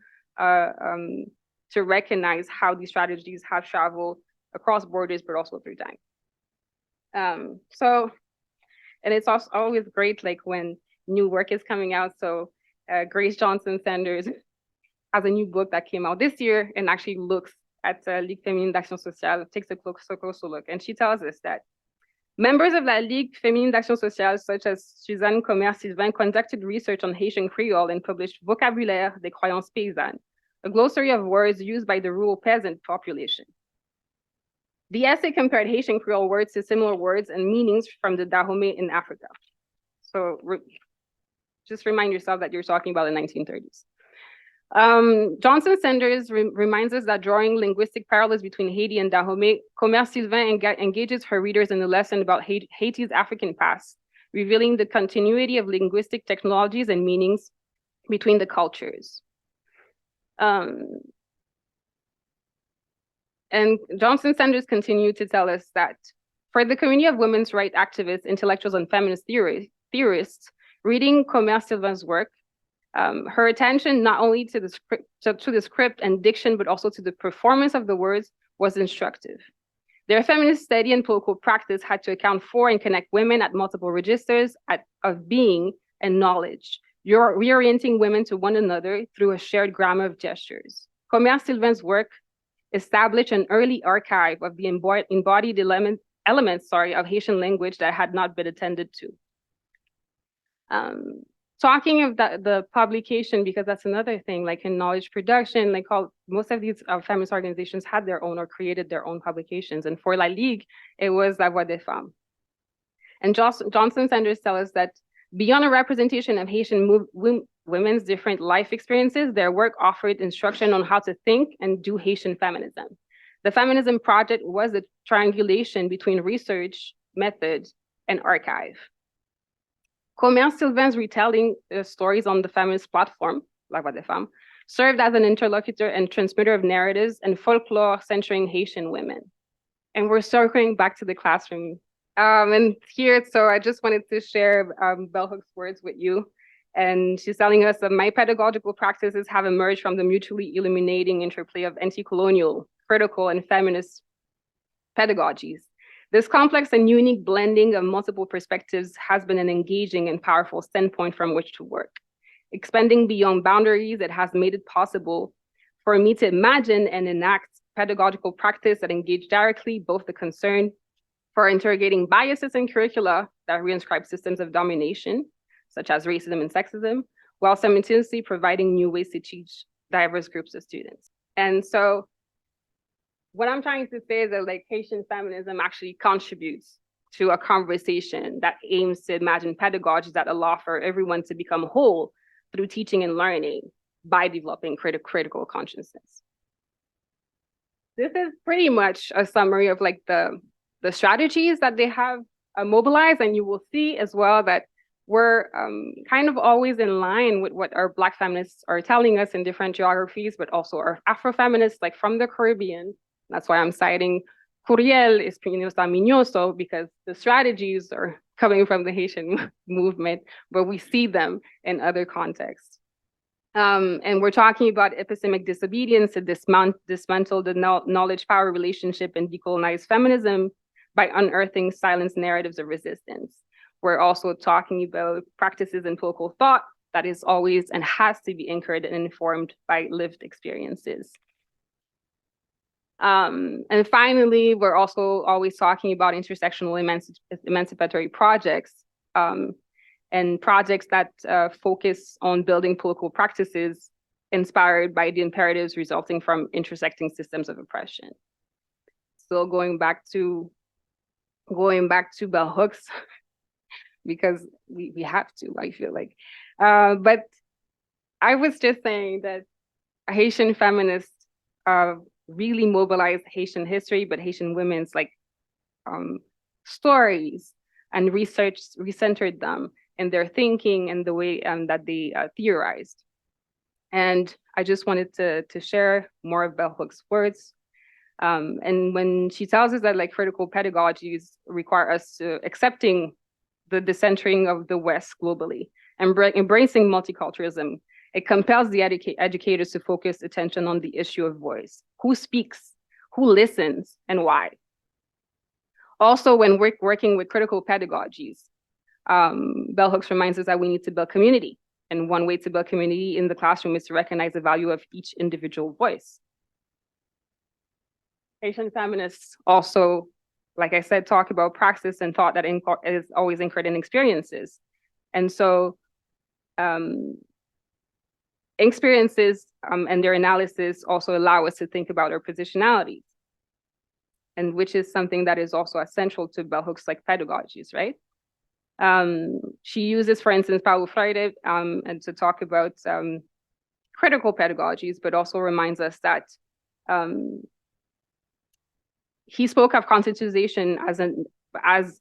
recognize how these strategies have traveled across borders, but also through time. So, and it's also always great, like when new work is coming out. So Grace Johnson Sanders has a new book that came out this year and actually looks at Ligue Féminine d'Action Sociale, takes a closer look. And she tells us that members of la Ligue Féminine d'Action Sociale, such as Suzanne Comer-Sylvain, conducted research on Haitian Creole and published Vocabulaire des croyances paysannes, a glossary of words used by the rural peasant population. The essay compared Haitian Creole words to similar words and meanings from the Dahomey in Africa. So just remind yourself that you're talking about the 1930s. Johnson Sanders reminds us that drawing linguistic parallels between Haiti and Dahomey, Comer-Sylvain engages her readers in a lesson about Haiti's African past, revealing the continuity of linguistic technologies and meanings between the cultures. And Johnson Sanders continued to tell us that for the community of women's rights activists, intellectuals, and feminist theorists, reading Comer-Sylvain's work, her attention not only to the script and diction, but also to the performance of the words was instructive. Their feminist study and political practice had to account for and connect women at multiple registers of being and knowledge, reorienting women to one another through a shared grammar of gestures. Comer-Sylvain's work established an early archive of the embodied elements of Haitian language that had not been attended to. Talking of the publication, because that's another thing, like in knowledge production, like most of these feminist organizations had their own or created their own publications. And for La Ligue, it was La Voix des Femmes. And Johnson Sanders tells us that beyond a representation of Haitian women's different life experiences, their work offered instruction on how to think and do Haitian feminism. The Feminism Project was a triangulation between research, method, and archive. Comer-Sylvain's retelling stories on the feminist platform, La Voix des Femmes, served as an interlocutor and transmitter of narratives and folklore centering Haitian women. And we're circling back to the classroom. And here, so I just wanted to share Bell Hook's words with you. And she's telling us that my pedagogical practices have emerged from the mutually illuminating interplay of anti-colonial, critical, and feminist pedagogies. This complex and unique blending of multiple perspectives has been an engaging and powerful standpoint from which to work. Expanding beyond boundaries, it has made it possible for me to imagine and enact pedagogical practice that engage directly both the concern for interrogating biases in curricula that reinscribe systems of domination, such as racism and sexism, while simultaneously providing new ways to teach diverse groups of students. And so what I'm trying to say is that like Haitian feminism actually contributes to a conversation that aims to imagine pedagogies that allow for everyone to become whole through teaching and learning by developing critical consciousness. This is pretty much a summary of like the strategies that they have mobilized, and you will see as well that we're kind of always in line with what our Black feminists are telling us in different geographies, but also our Afro-feminists, like from the Caribbean. That's why I'm citing Curiel, Espinosa Miñoso, because the strategies are coming from the Haitian movement, but we see them in other contexts. And we're talking about epistemic disobedience to dismantle the knowledge-power relationship and decolonize feminism by unearthing silence narratives of resistance. We're also talking about practices in political thought that is always and has to be anchored and informed by lived experiences. And finally, we're also always talking about intersectional emancipatory projects and projects that focus on building political practices inspired by the imperatives resulting from intersecting systems of oppression. So going back to bell hooks, because we have to, I feel like. But I was just saying that Haitian feminists really mobilized Haitian history, but Haitian women's like stories and research recentered them in their thinking and the way that they theorized. And I just wanted to share more of bell hooks' words. And when she tells us that like critical pedagogies require us to accepting the decentering of the West globally and embracing multiculturalism, it compels the educators to focus attention on the issue of voice. Who speaks, who listens, and why? Also, when we're working with critical pedagogies, bell hooks reminds us that we need to build community. And one way to build community in the classroom is to recognize the value of each individual voice. Haitian feminists also, like I said, talk about praxis and thought that is always anchored in experiences. And so experiences and their analysis also allow us to think about our positionalities, and which is something that is also essential to bell hooks like pedagogies, right? She uses, for instance, Paulo Freire and to talk about critical pedagogies, but also reminds us that he spoke of constitutionalization as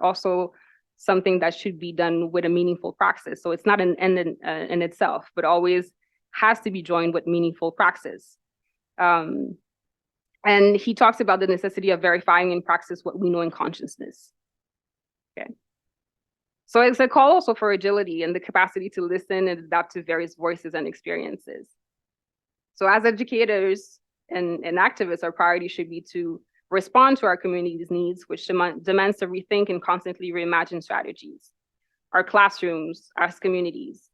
also something that should be done with a meaningful praxis. So it's not an end in itself, but always has to be joined with meaningful praxis. And he talks about the necessity of verifying in praxis what we know in consciousness. Okay. So it's a call also for agility and the capacity to listen and adapt to various voices and experiences. So as educators and activists, our priority should be to respond to our community's needs, which demands to rethink and constantly reimagine strategies, our classrooms, our communities.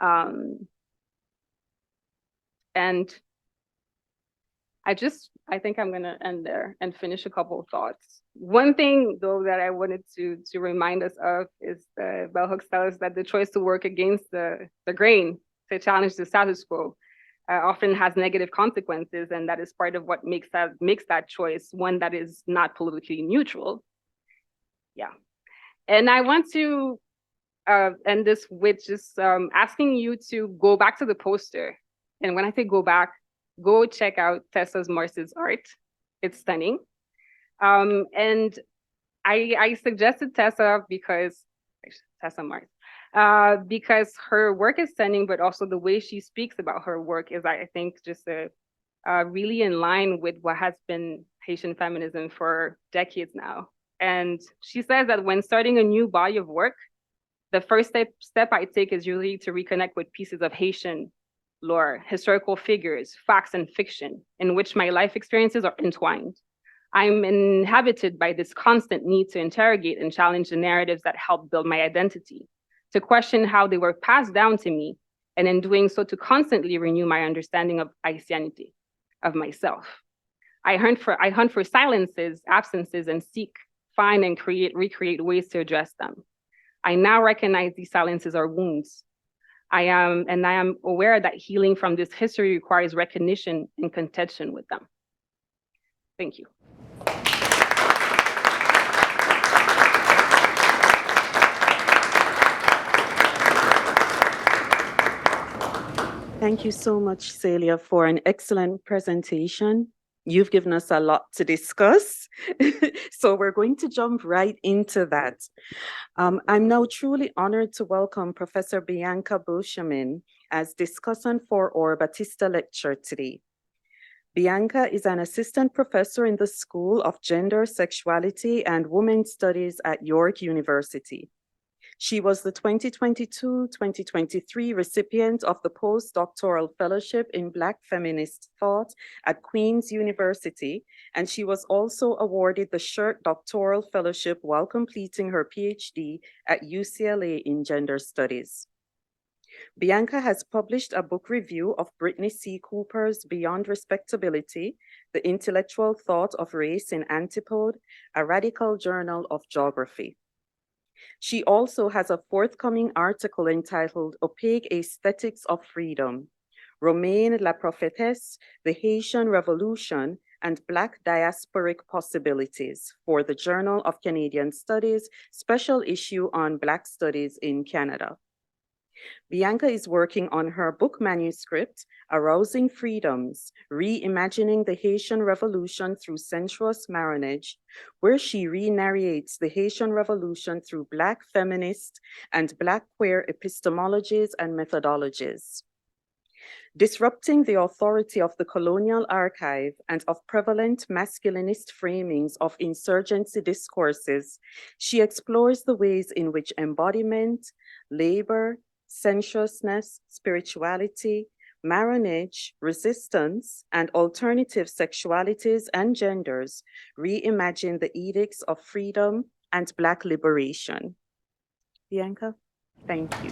And I think I'm gonna end there and finish a couple of thoughts. One thing though that I wanted to remind us of is the bell hooks tell us that the choice to work against the grain, to challenge the status quo, often has negative consequences, and that is part of what makes that choice one that is not politically neutral. Yeah, and I want to end this with just asking you to go back to the poster, and when I say go back, go check out Tessa Morse's art. It's stunning, and I suggested Tessa because Tessa Morse. Because her work is stunning, but also the way she speaks about her work is, I think, just really in line with what has been Haitian feminism for decades now. And she says that when starting a new body of work, the first step I take is usually to reconnect with pieces of Haitian lore, historical figures, facts, and fiction, in which my life experiences are entwined. I'm inhabited by this constant need to interrogate and challenge the narratives that help build my identity, to question how they were passed down to me, and in doing so, to constantly renew my understanding of Haitianity, of myself. I hunt for silences, absences, and seek, find, and recreate ways to address them. I now recognize these silences are wounds. I am aware that healing from this history requires recognition and contention with them. Thank you. Thank you so much, Célia, for an excellent presentation. You've given us a lot to discuss, so we're going to jump right into that. I'm now truly honored to welcome Professor Bianca Beauchemin as discussant for our Baptista lecture today. Bianca is an assistant professor in the School of Gender, Sexuality, and Women's Studies at York University. She was the 2022-2023 recipient of the postdoctoral fellowship in Black feminist thought at Queen's University, and she was also awarded the Shirt Doctoral Fellowship while completing her PhD at UCLA in Gender Studies. Bianca has published a book review of Brittany C. Cooper's Beyond Respectability, The Intellectual Thought of Race in Antipode, a radical journal of geography. She also has a forthcoming article entitled Opaque Aesthetics of Freedom, Romaine La Prophétesse, the Haitian Revolution, and Black Diasporic Possibilities for the Journal of Canadian Studies, special issue on Black Studies in Canada. Bianca is working on her book manuscript, Arousing Freedoms, Reimagining the Haitian Revolution Through Sensuous Marriage, where she re-narrates the Haitian Revolution through Black feminist and Black queer epistemologies and methodologies. Disrupting the authority of the colonial archive and of prevalent masculinist framings of insurgency discourses, she explores the ways in which embodiment, labor, sensuousness, spirituality, marriage, resistance, and alternative sexualities and genders reimagine the edicts of freedom and Black liberation. Bianca, thank you.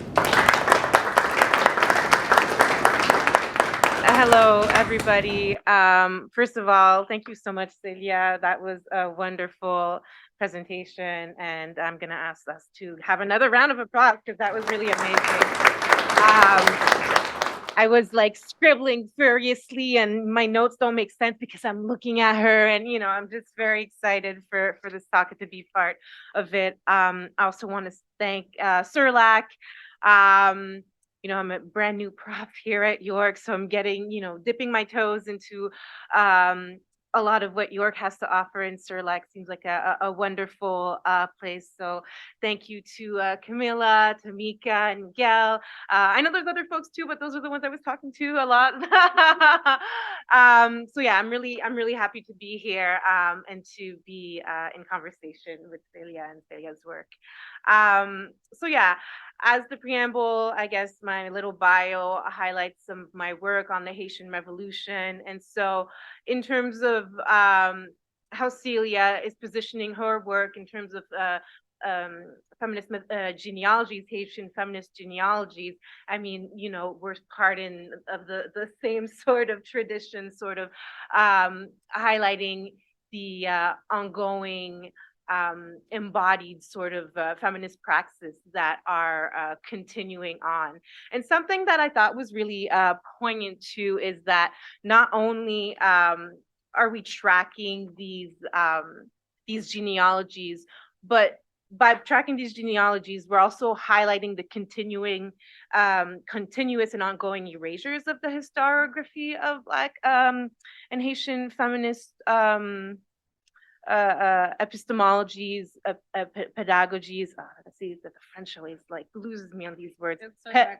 Hello, everybody. First of all, thank you so much, Célia. That was a wonderful presentation, and I'm going to ask us to have another round of applause because that was really amazing. I was like scribbling furiously, and my notes don't make sense because I'm looking at her, and I'm just very excited for this talk and to be part of it. I also want to thank Surlac. I'm a brand new prof here at York, so I'm getting, dipping my toes into a lot of what York has to offer, and Surlac seems like a wonderful place. So thank you to Camilla, to Mika, and Miguel. I know there's other folks too, but those are the ones I was talking to a lot. So yeah, I'm really happy to be here and to be in conversation with Célia and Célia's work. So yeah, as the preamble, I guess my little bio highlights some of my work on the Haitian Revolution. And so in terms of how Célia is positioning her work in terms of feminist genealogies, Haitian feminist genealogies, I mean, we're part of the same sort of tradition, sort of highlighting the ongoing embodied sort of feminist praxis that are continuing on. And something that I thought was really poignant too is that not only are we tracking these genealogies, but by tracking these genealogies, we're also highlighting the continuous and ongoing erasures of the historiography of Black and Haitian feminist epistemologies, pedagogies. Let's see, that the French always like loses me on these words. Yeah.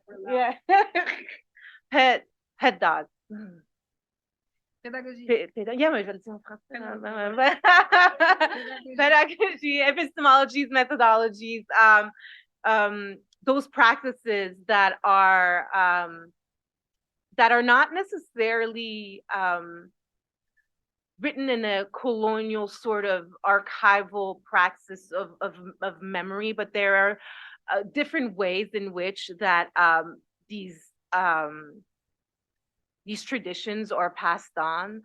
Pedagogy. Yeah, mais je vais le dire en français. Pedagogy, epistemologies, methodologies, those practices that are not necessarily written in a colonial sort of archival praxis of memory, but there are different ways in which that these traditions are passed on.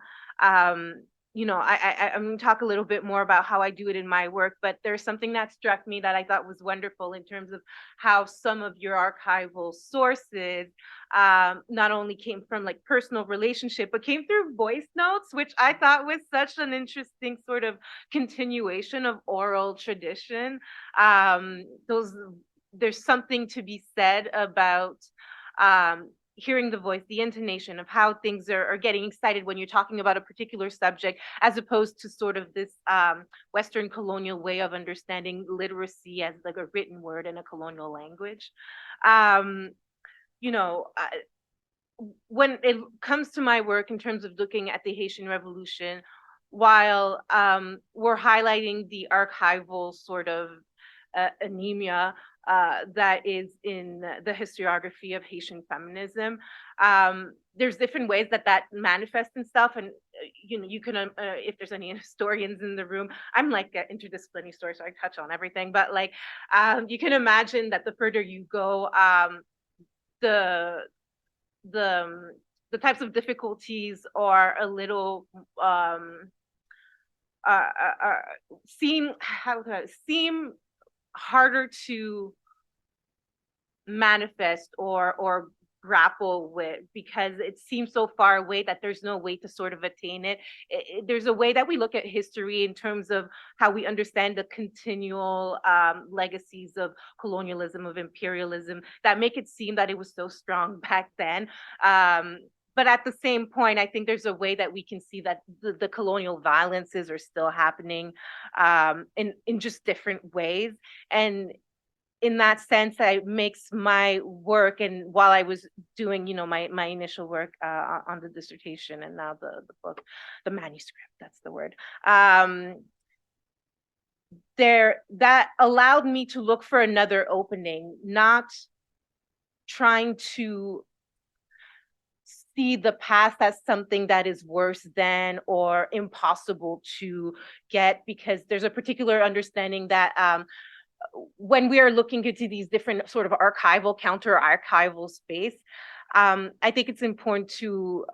You know, I'm going to talk a little bit more about how I do it in my work, but there's something that struck me that I thought was wonderful in terms of how some of your archival sources not only came from like personal relationship, but came through voice notes, which I thought was such an interesting sort of continuation of oral tradition. There's something to be said about hearing the voice, the intonation of how things are getting excited when you're talking about a particular subject, as opposed to sort of this Western colonial way of understanding literacy as like a written word in a colonial language. You know, when it comes to my work in terms of looking at the Haitian Revolution, while we're highlighting the archival sort of anemia that is in the historiography of Haitian feminism. There's different ways that manifests itself, and you know, you can if there's any historians in the room, I'm like an interdisciplinary historian, so I touch on everything. But like, you can imagine that the further you go, the types of difficulties are a little seem harder to manifest or grapple with, because it seems so far away that there's no way to sort of attain it. There's a way that we look at history in terms of how we understand the continual legacies of colonialism, of imperialism, that make it seem that it was so strong back then. But at the same point, I think there's a way that we can see that the colonial violences are still happening in just different ways. And in that sense, it makes my work, and while I was doing, you know, my initial work on the dissertation, and now the book, the manuscript, that's the word, that allowed me to look for another opening, not trying to see the past as something that is worse than or impossible to get, because there's a particular understanding that when we are looking into these different sort of archival, counter-archival space, I think it's important to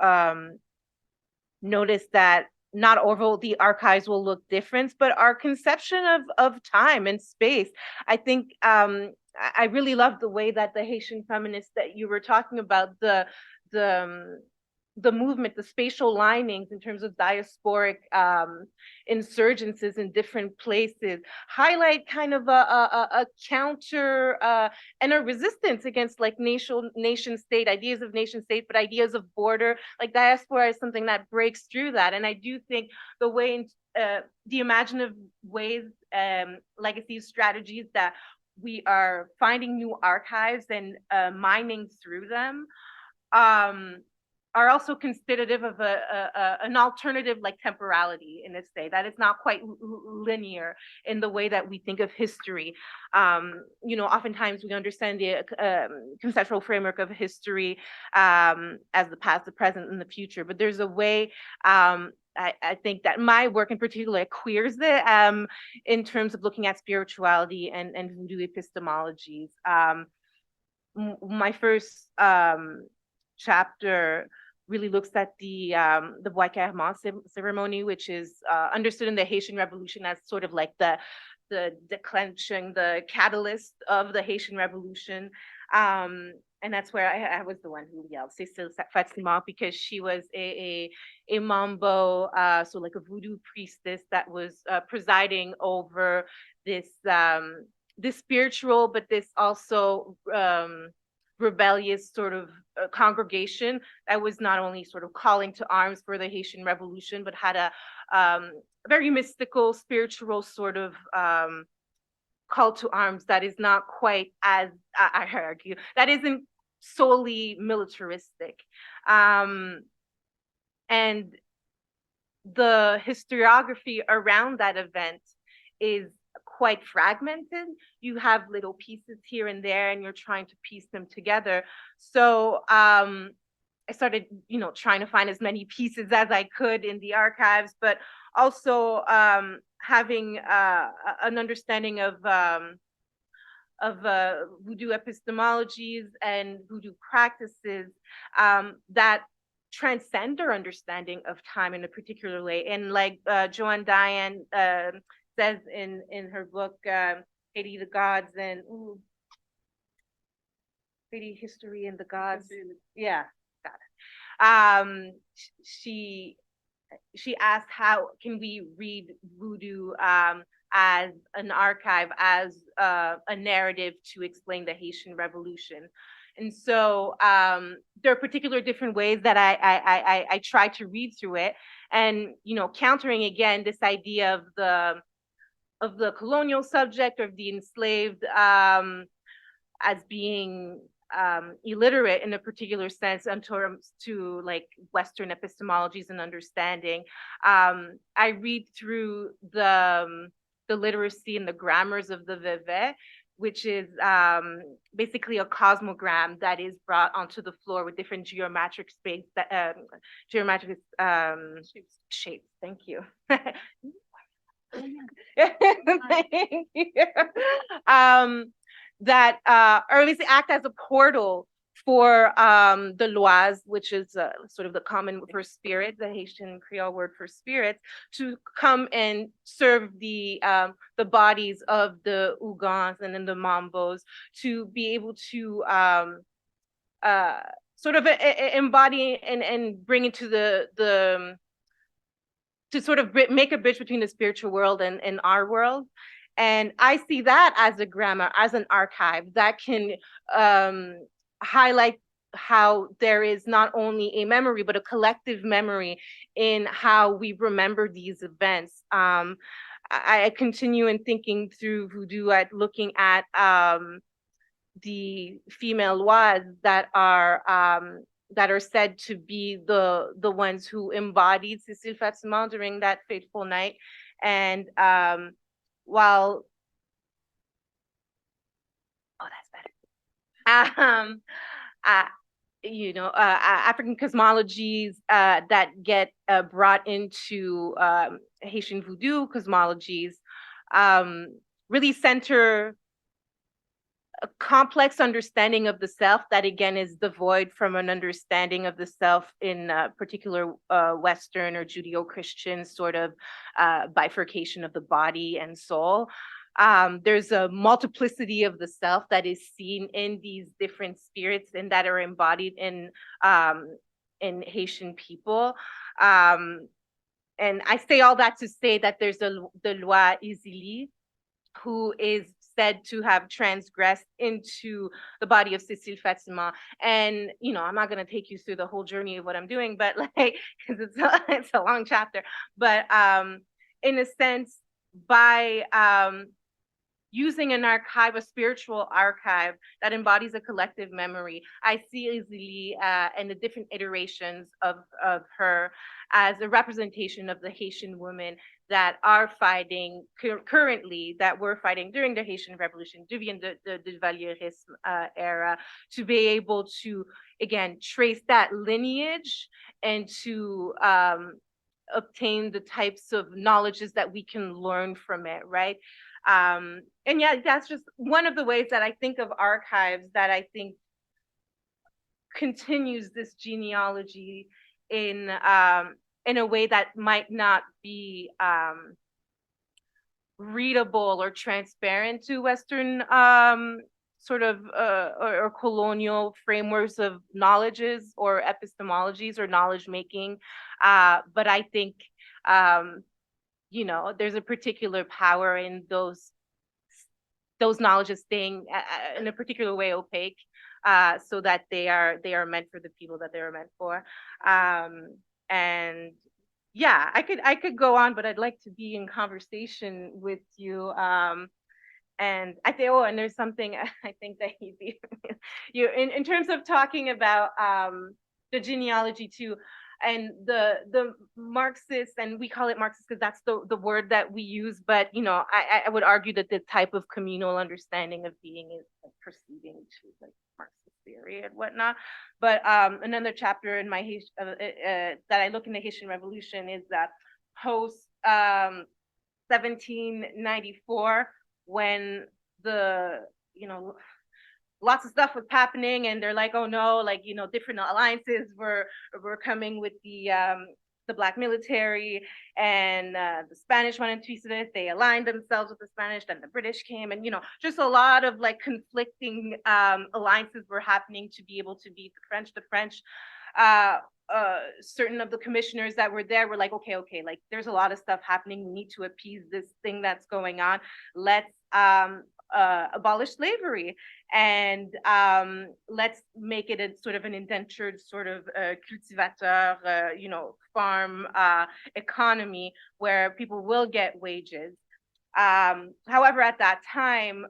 notice that not all the archives will look different, but our conception of time and space. I think I really love the way that the Haitian feminists that you were talking about, the movement, the spatial linings in terms of diasporic insurgencies in different places, highlight kind of a counter and a resistance against like nation state, ideas of nation state, but ideas of border. Like diaspora is something that breaks through that. And I do think the way, the imaginative ways, legacies, strategies that we are finding new archives and mining through them are also constitutive of an alternative like temporality in this day, that it's not quite linear in the way that we think of history. You know, oftentimes we understand the conceptual framework of history as the past, the present, and the future, but there's a way I think that my work in particular queers it in terms of looking at spirituality and voodoo epistemologies. My first chapter really looks at the Bois Carrément ceremony, which is understood in the Haitian Revolution as sort of like the declension, the catalyst of the Haitian Revolution. And that's where I was the one who yelled Cécile Fatima, because she was a mambo, so like a voodoo priestess that was presiding over this spiritual, but this also rebellious sort of congregation that was not only sort of calling to arms for the Haitian Revolution, but had a very mystical, spiritual sort of call to arms that is not quite as, I argue, that isn't solely militaristic. And the historiography around that event is quite fragmented. You have little pieces here and there, and you're trying to piece them together. So I started, you know, trying to find as many pieces as I could in the archives, but also having an understanding of voodoo epistemologies and voodoo practices that transcend our understanding of time in a particular way. And like Joan Diane says in her book, Haiti, the Gods, and Haiti, History and the Gods. Yeah, got it. She asked, how can we read voodoo as an archive, as a narrative to explain the Haitian Revolution? And so there are particular different ways that I try to read through it, and countering again this idea of the colonial subject, of the enslaved as being illiterate in a particular sense in terms to like Western epistemologies and understanding. I read through the literacy and the grammars of the Veve, which is basically a cosmogram that is brought onto the floor with different geometric space, geometric shapes. Thank you. Thank you. That or basically act as a portal for the lois, which is sort of the common for spirit, the Haitian Creole word for spirits, to come and serve the bodies of the Ougans and then the Mambos, to be able to sort of embody and bring into the to sort of make a bridge between the spiritual world and our world. And I see that as a grammar, as an archive that can highlight how there is not only a memory, but a collective memory in how we remember these events. I continue in thinking through voodoo at looking at the female lois that are said to be the ones who embodied Cécile Fatima during that fateful night. And while, oh, that's better. African cosmologies that get brought into Haitian voodoo cosmologies really center a complex understanding of the self that again is devoid from an understanding of the self in particular Western or Judeo-Christian sort of bifurcation of the body and soul. There's a multiplicity of the self that is seen in these different spirits and that are embodied in Haitian people. And I say all that to say that there's the Loi Izili, who is said to have transgressed into the body of Cécile Fatima. And, I'm not going to take you through the whole journey of what I'm doing, but like, because it's a long chapter. But in a sense, by using an archive, a spiritual archive that embodies a collective memory, I see Izili and the different iterations of her as a representation of the Haitian women that are fighting currently, that were fighting during the Haitian Revolution, during the Valierisme era, to be able to, again, trace that lineage and to obtain the types of knowledges that we can learn from it, right? And yeah, that's just one of the ways that I think of archives that I think continues this genealogy in a way that might not be readable or transparent to Western sort of or colonial frameworks of knowledges or epistemologies or knowledge making. But I think there's a particular power in those knowledges staying in a particular way opaque, so that they are meant for the people that they are meant for. And yeah, I could go on, but I'd like to be in conversation with you. And I think, and there's something I think that you in terms of talking about the genealogy too, and the Marxist, and we call it Marxist because that's the word that we use, but I would argue that the type of communal understanding of being is like proceeding to like Marxist theory and whatnot. But another chapter in my that I look in the Haitian Revolution is that post 1794, when the lots of stuff was happening, and they're like, oh no, like, different alliances were coming with the Black military, and the Spanish wanted to do this. They aligned themselves with the Spanish, then the British came, and just a lot of like conflicting alliances were happening to be able to beat the French. Certain of the commissioners that were there were like, okay, like there's a lot of stuff happening. We need to appease this thing that's going on. Let's abolish slavery, and let's make it a sort of an indentured sort of cultivateur, farm economy where people will get wages. However, at that time,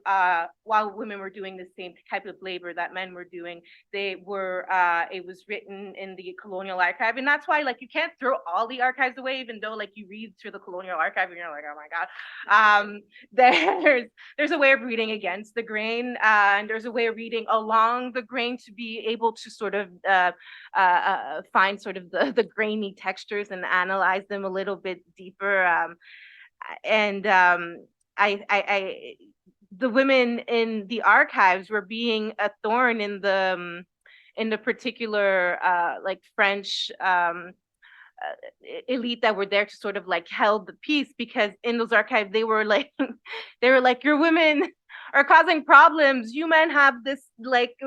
while women were doing the same type of labor that men were doing, it was written in the colonial archive. And that's why, like, you can't throw all the archives away, even though, like, you read through the colonial archive and you're like, oh my God. There's a way of reading against the grain, and there's a way of reading along the grain to be able to sort of find sort of the grainy textures and analyze them a little bit deeper. And the women in the archives were being a thorn in the particular like French elite that were there to sort of like held the peace, because in those archives they were like your women are causing problems. You men have this, like,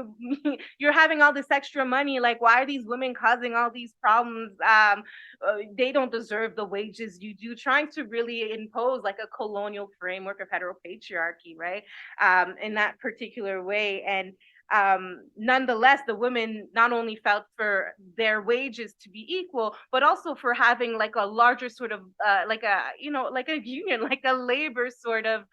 you're having all this extra money. Like, why are these women causing all these problems? They don't deserve the wages you do, trying to really impose like a colonial framework of heteropatriarchy, right? In that particular way. And nonetheless, the women not only felt for their wages to be equal, but also for having like a larger sort of like a union, like a labor sort of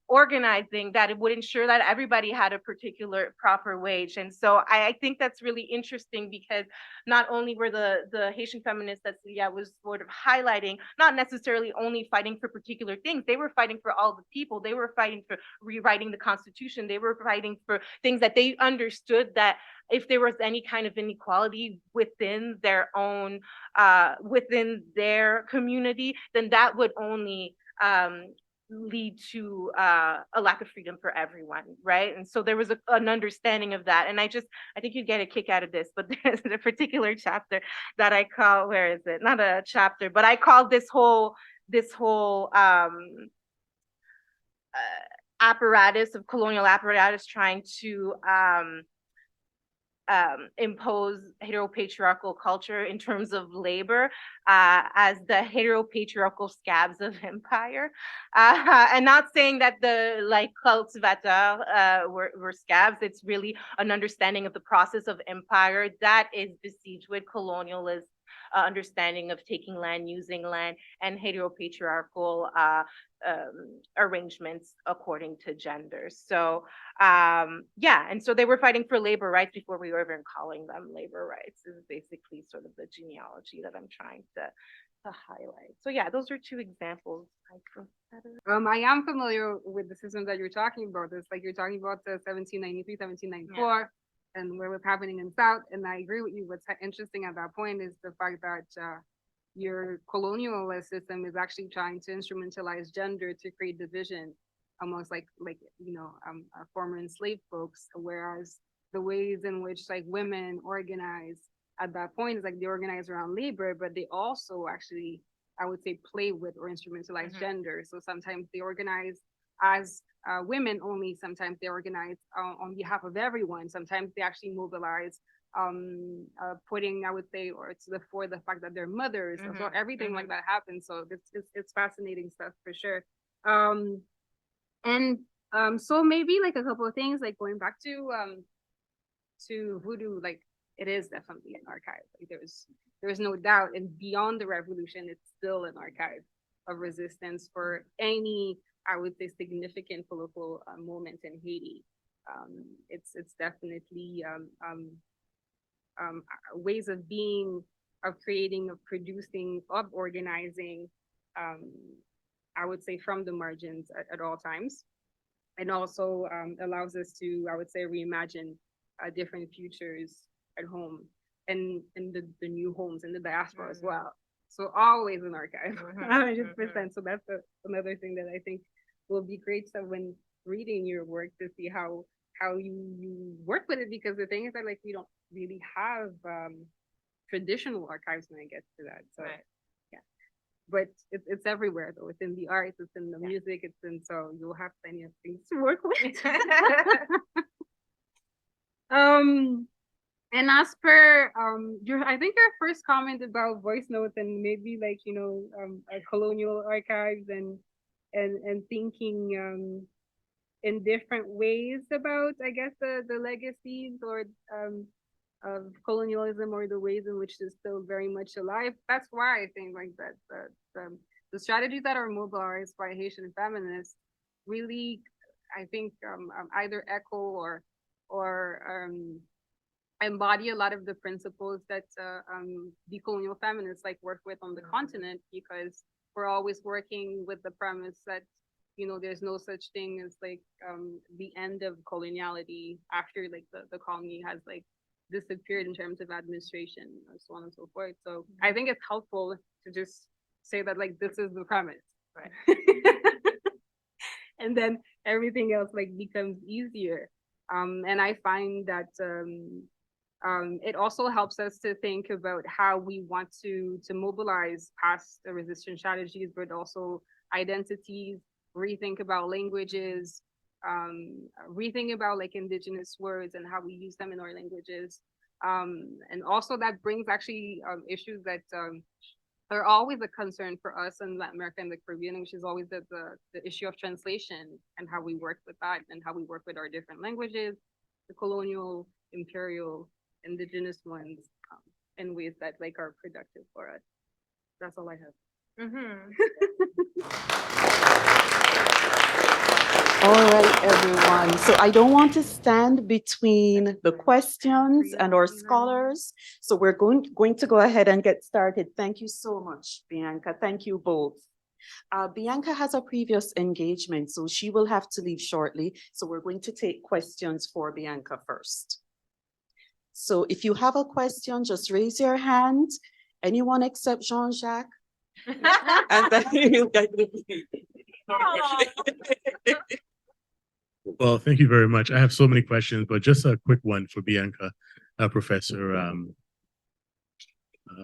organizing that it would ensure that everybody had a particular proper wage. And so I think that's really interesting, because not only were the Haitian feminists that Célia was sort of highlighting, not necessarily only fighting for particular things, they were fighting for all the people. They were fighting for rewriting the Constitution. They were fighting for things that they understood that if there was any kind of inequality within their own, within their community, then that would only lead to a lack of freedom for everyone, right? And so there was an understanding of that. And I think you'd get a kick out of this, but there's a particular chapter that I call, where is it? Not a chapter, but I call this whole apparatus of colonial apparatus trying to impose heteropatriarchal culture in terms of labor as the heteropatriarchal scabs of empire. And not saying that the like cultivateurs were scabs. It's really an understanding of the process of empire that is besieged with colonialist understanding of taking land, using land, and heteropatriarchal arrangements according to gender. So yeah, and so they were fighting for labor rights before we were even calling them labor rights, is basically sort of the genealogy that I'm trying to highlight. So yeah, those are two examples. I am familiar with the systems that you're talking about. It's like you're talking about the 1793, 1794, yeah, and what was happening in South. And I agree with you. What's interesting at that point is the fact that your colonialist system is actually trying to instrumentalize gender to create division amongst former enslaved folks, whereas the ways in which like women organize at that point is like they organize around labor, but they also actually, I would say, play with or instrumentalize gender. So sometimes they organize as women only, sometimes they organize on behalf of everyone, sometimes they actually mobilize putting, I would say, or to the fore the fact that they're mothers. So everything like that happens. So it's fascinating stuff for sure. So maybe like a couple of things, like going back to voodoo, like it is definitely an archive. Like there's no doubt, and beyond the revolution, it's still an archive of resistance for any, I would say, significant political moment in Haiti. It's definitely ways of being, of creating, of producing, of organizing, I would say, from the margins at all times. And also allows us to, I would say, reimagine different futures at home and in the new homes in the diaspora as well. So always an archive, 100%. So that's another thing that I think will be great. So when reading your work to see how you work with it, because the thing is that like we don't really have traditional archives when it gets to that. So yeah, but it's everywhere though. It's in the arts, it's in the music, it's in, so you'll have plenty of things to work with. And as per I think your first comment about voice notes and maybe like colonial archives and thinking in different ways about, I guess, the legacies or of colonialism, or the ways in which it's still very much alive. That's why I think like that the strategies that are mobilized by Haitian feminists really, I think, either echo or embody a lot of the principles that decolonial feminists like work with on the continent, because we're always working with the premise that there's no such thing as like the end of coloniality after like the colony has like disappeared in terms of administration, and so on and so forth. So I think it's helpful to just say that like this is the premise, right? And then everything else like becomes easier. And I find that it also helps us to think about how we want to mobilize past the resistance strategies, but also identities, rethink about languages, rethink about like indigenous words and how we use them in our languages. And also that brings actually issues that are always a concern for us in Latin America and the Caribbean, which is always the issue of translation and how we work with that and how we work with our different languages, the colonial, imperial, indigenous ones, in ways that like are productive for us. That's all I have. All right, everyone. So I don't want to stand between the questions and our scholars. So we're going to go ahead and get started. Thank you so much, Bianca. Thank you both. Bianca has a previous engagement, so she will have to leave shortly. So we're going to take questions for Bianca first. So if you have a question, just raise your hand. Anyone except Jean-Jacques? And then you'll get the Well, thank you very much. I have so many questions, but just a quick one for Bianca, Professor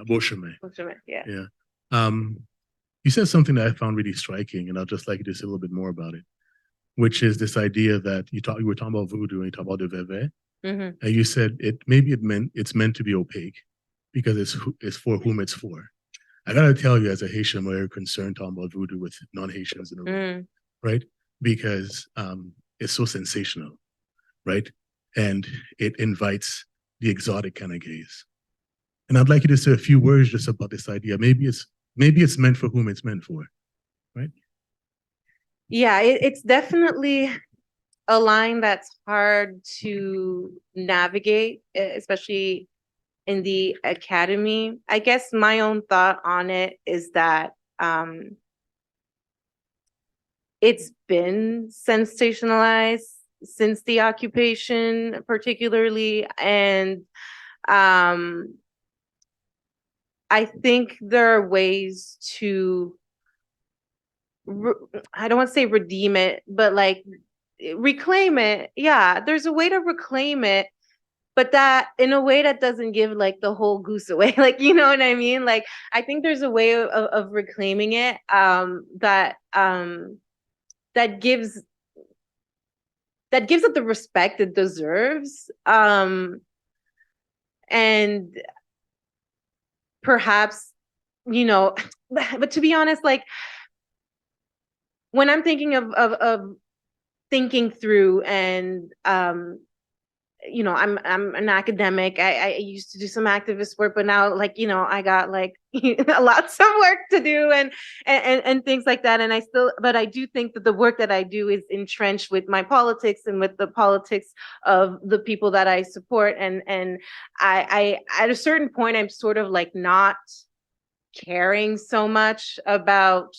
Beauchemin. Yeah. Yeah. You said something that I found really striking, and I'd just like you to say a little bit more about it, which is this idea that you were talking about voodoo and you talked about the veve, and you said it's meant to be opaque because it's for whom it's for. I gotta tell you, as a Haitian, I'm very concerned talking about voodoo with non-Haitians in the room, right? Because it's so sensational, right? And it invites the exotic kind of gaze. And I'd like you to say a few words just about this idea. Maybe it's meant for whom it's meant for, right? Yeah, it's definitely a line that's hard to navigate, especially in the academy. I guess my own thought on it is that it's been sensationalized since the occupation, particularly, and I think there are ways to, I don't want to say redeem it, but like reclaim it. Yeah, there's a way to reclaim it, but that in a way that doesn't give like the whole goose away. Like, you know what I mean? Like, I think there's a way of reclaiming it that gives it the respect it deserves. And perhaps, but to be honest, like when I'm thinking of thinking through and I'm an academic. I used to do some activist work, but now like, I got like lots of work to do and things like that. And but I do think that the work that I do is entrenched with my politics and with the politics of the people that I support. And I at a certain point, I'm sort of like not caring so much about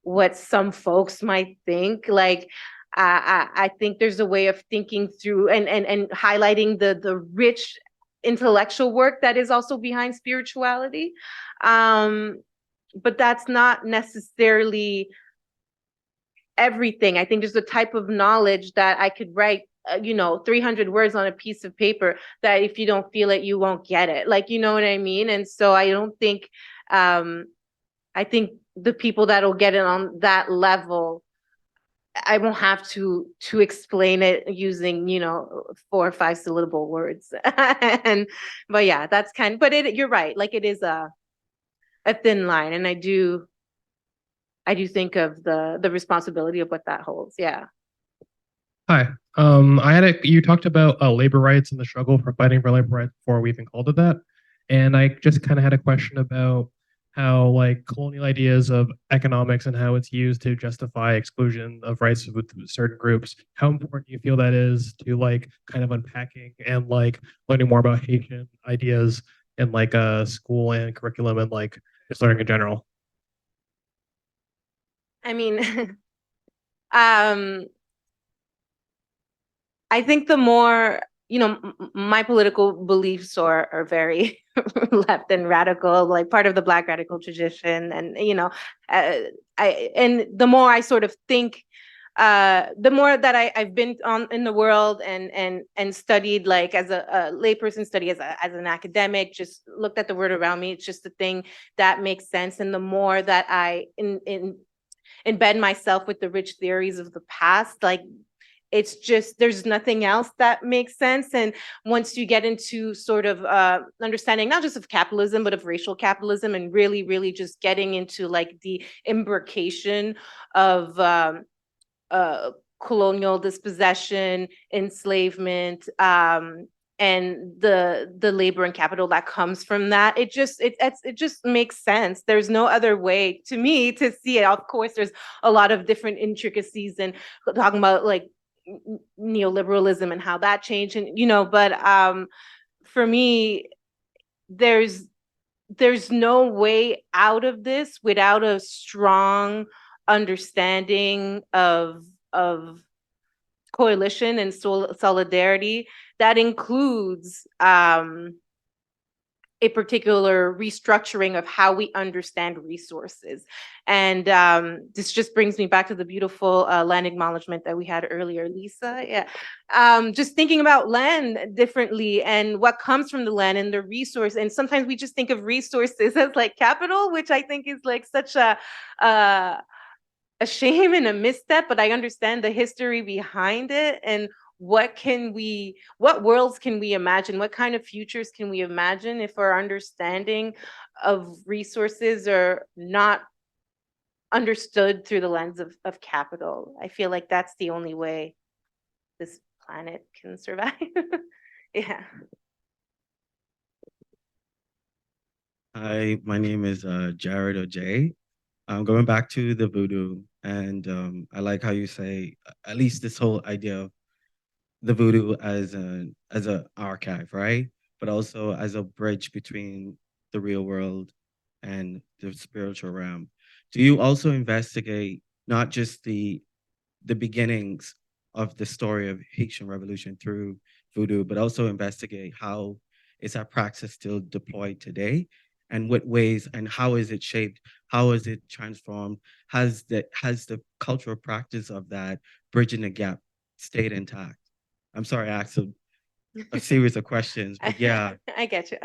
what some folks might think. Like, I think there's a way of thinking through and highlighting the rich intellectual work that is also behind spirituality. but that's not necessarily everything. I think there's a type of knowledge that I could write 300 words on a piece of paper that if you don't feel it, you won't get it. Like, you know what I mean? And so I don't think, I think the people that'll get it on that level, I won't have to explain it using, 4 or 5 syllable words. But yeah, that's but you're right. Like, it is a thin line. And I do think of the responsibility of what that holds. Yeah. Hi. You talked about labor rights and the struggle for fighting for labor rights before we even called it that. And I just kind of had a question about how like colonial ideas of economics and how it's used to justify exclusion of rights with certain groups. How important do you feel that is to like kind of unpacking and like learning more about Haitian ideas in like school and curriculum and like just learning in general? I mean, I think the more, my political beliefs are very left and radical, like part of the Black radical tradition. And, and the more I sort of think, the more that I've been in the world and studied, like as a layperson, study as an academic, just looked at the world around me. It's just a thing that makes sense. And the more that I embed myself with the rich theories of the past, like, it's just, there's nothing else that makes sense. And once you get into sort of understanding, not just of capitalism, but of racial capitalism, and really, really just getting into like the imbrication of colonial dispossession, enslavement, and the labor and capital that comes from that, it just makes sense. There's no other way to me to see it. Of course, there's a lot of different intricacies and talking about like neoliberalism and how that changed, and but for me, there's no way out of this without a strong understanding of coalition and solidarity that includes a particular restructuring of how we understand resources. And this just brings me back to the beautiful land acknowledgement that we had earlier, Lisa. Yeah, just thinking about land differently and what comes from the land and the resource. And sometimes we just think of resources as like capital, which I think is like such a shame and a misstep, but I understand the history behind it. And what worlds can we imagine? What kind of futures can we imagine if our understanding of resources are not understood through the lens of capital? I feel like that's the only way this planet can survive. Yeah. Hi, my name is Jared O'Jay. I'm going back to the voodoo, and I like how you say, at least this whole idea of the voodoo as an archive, right? But also as a bridge between the real world and the spiritual realm. Do you also investigate not just the beginnings of the story of Haitian revolution through voodoo, but also investigate how is that practice still deployed today? And what ways and how is it shaped? How is it transformed? Has the cultural practice of that bridging the gap stayed intact? I'm sorry, I asked a series of questions, but yeah. I get you.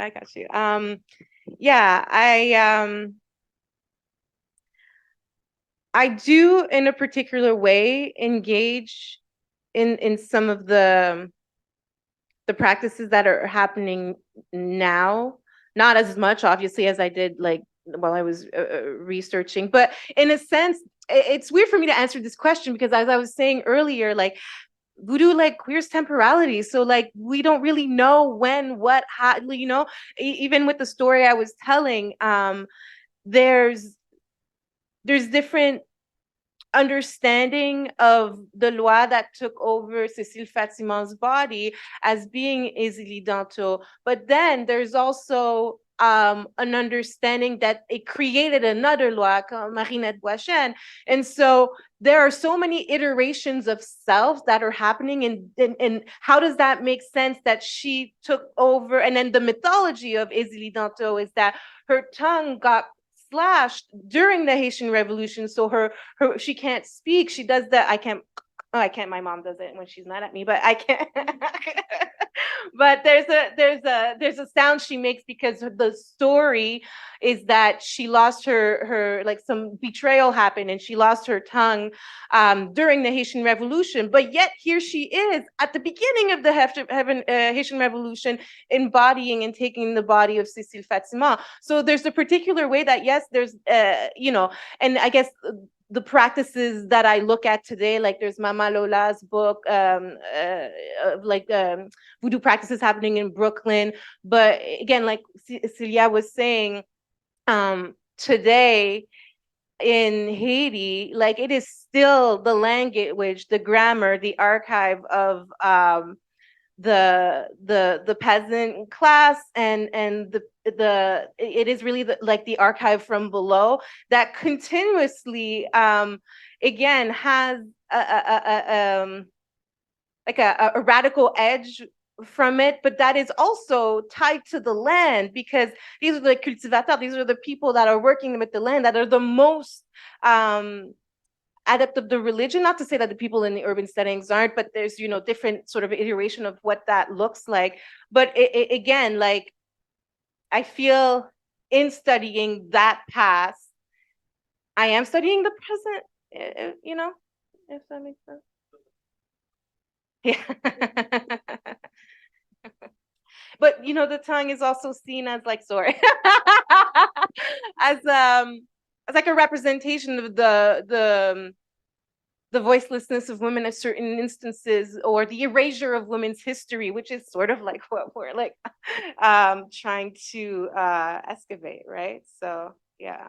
Yeah, I do in a particular way engage in some of the practices that are happening now. Not as much, obviously, as I did like while I was researching, but in a sense, it's weird for me to answer this question because, as I was saying earlier, like voodoo like queers temporality, so like we don't really know when, what, how, even with the story I was telling, there's different understanding of the loi that took over Cécile Fatiman's body as being Ezili Danto, but then there's also an understanding that it created another loi called Marinette Boischen. And so there are so many iterations of self that are happening, and how does that make sense that she took over? And then the mythology of Ezili Danto is that her tongue got slashed during the Haitian Revolution. So she can't speak. She does that. I can't. My mom does it when she's mad at me, but I can't. But there's a sound she makes because the story is that she lost her like some betrayal happened and she lost her tongue during the Haitian Revolution. But yet here she is at the beginning of the Haitian Revolution, embodying and taking the body of Cécile Fatima. So there's a particular way that, yes, there's and I guess the practices that I look at today, like there's Mama Lola's book, voodoo practices happening in Brooklyn. But again, like Célia was saying, today in Haiti, like it is still the language, the grammar, the archive of the peasant class, and it is really like the archive from below that continuously again has a radical edge from it, but that is also tied to the land, because these are the cultivateurs, these are the people that are working with the land that are the most adept of the religion. Not to say that the people in the urban settings aren't, but there's different sort of iteration of what that looks like. But again, like I feel in studying that past, I am studying the present, if that makes sense. Yeah. But the tongue is also seen as like, sorry, as like a representation of the voicelessness of women in certain instances, or the erasure of women's history, which is sort of like what we're like trying to excavate, right? So yeah,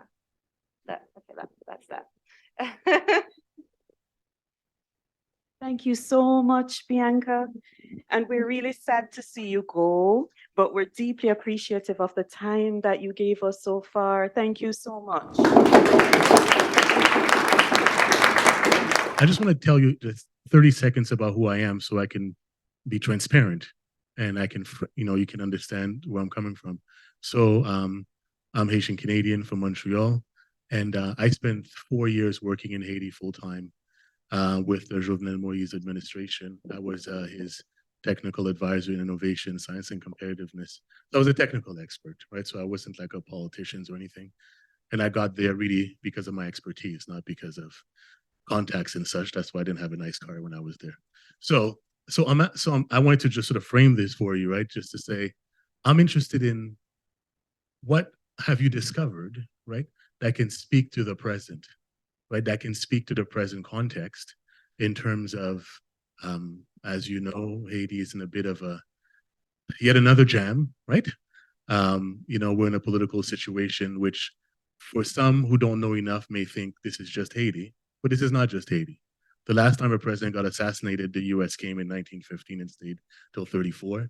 that's that. Thank you so much, Bianca. And we're really sad to see you go, but we're deeply appreciative of the time that you gave us so far. Thank you so much. I just want to tell you just 30 seconds about who I am so I can be transparent and I can, you can understand where I'm coming from. So I'm Haitian Canadian from Montreal, and I spent 4 years working in Haiti full time with the Jovenel Moïse administration. I was his technical advisor in innovation, science, and competitiveness. I was a technical expert, right? So I wasn't like a politician or anything. And I got there really because of my expertise, not because of contacts and such. That's why I didn't have a nice car when I was there. I wanted to just sort of frame this for you, right? Just to say, I'm interested in what have you discovered, right? That can speak to the present, right? That can speak to the present context in terms of, as you know, Haiti is in a bit of yet another jam, right? We're in a political situation which for some who don't know enough may think this is just Haiti, but this is not just Haiti. The last time a president got assassinated, the US came in 1915 and stayed till 34.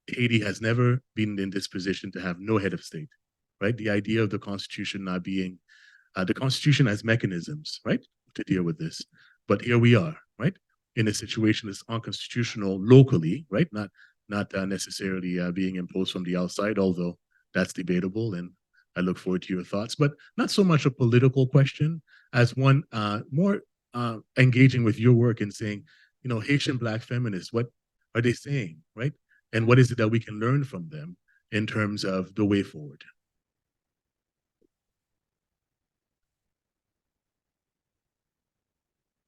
Haiti has never been in this position to have no head of state, right? The idea of the Constitution not being, the Constitution has mechanisms, right, to deal with this. But here we are, right, in a situation that's unconstitutional locally, right? Not necessarily being imposed from the outside, although that's debatable, and I look forward to your thoughts. But not so much a political question as one more engaging with your work and saying, Haitian Black feminists, what are they saying, right? And what is it that we can learn from them in terms of the way forward?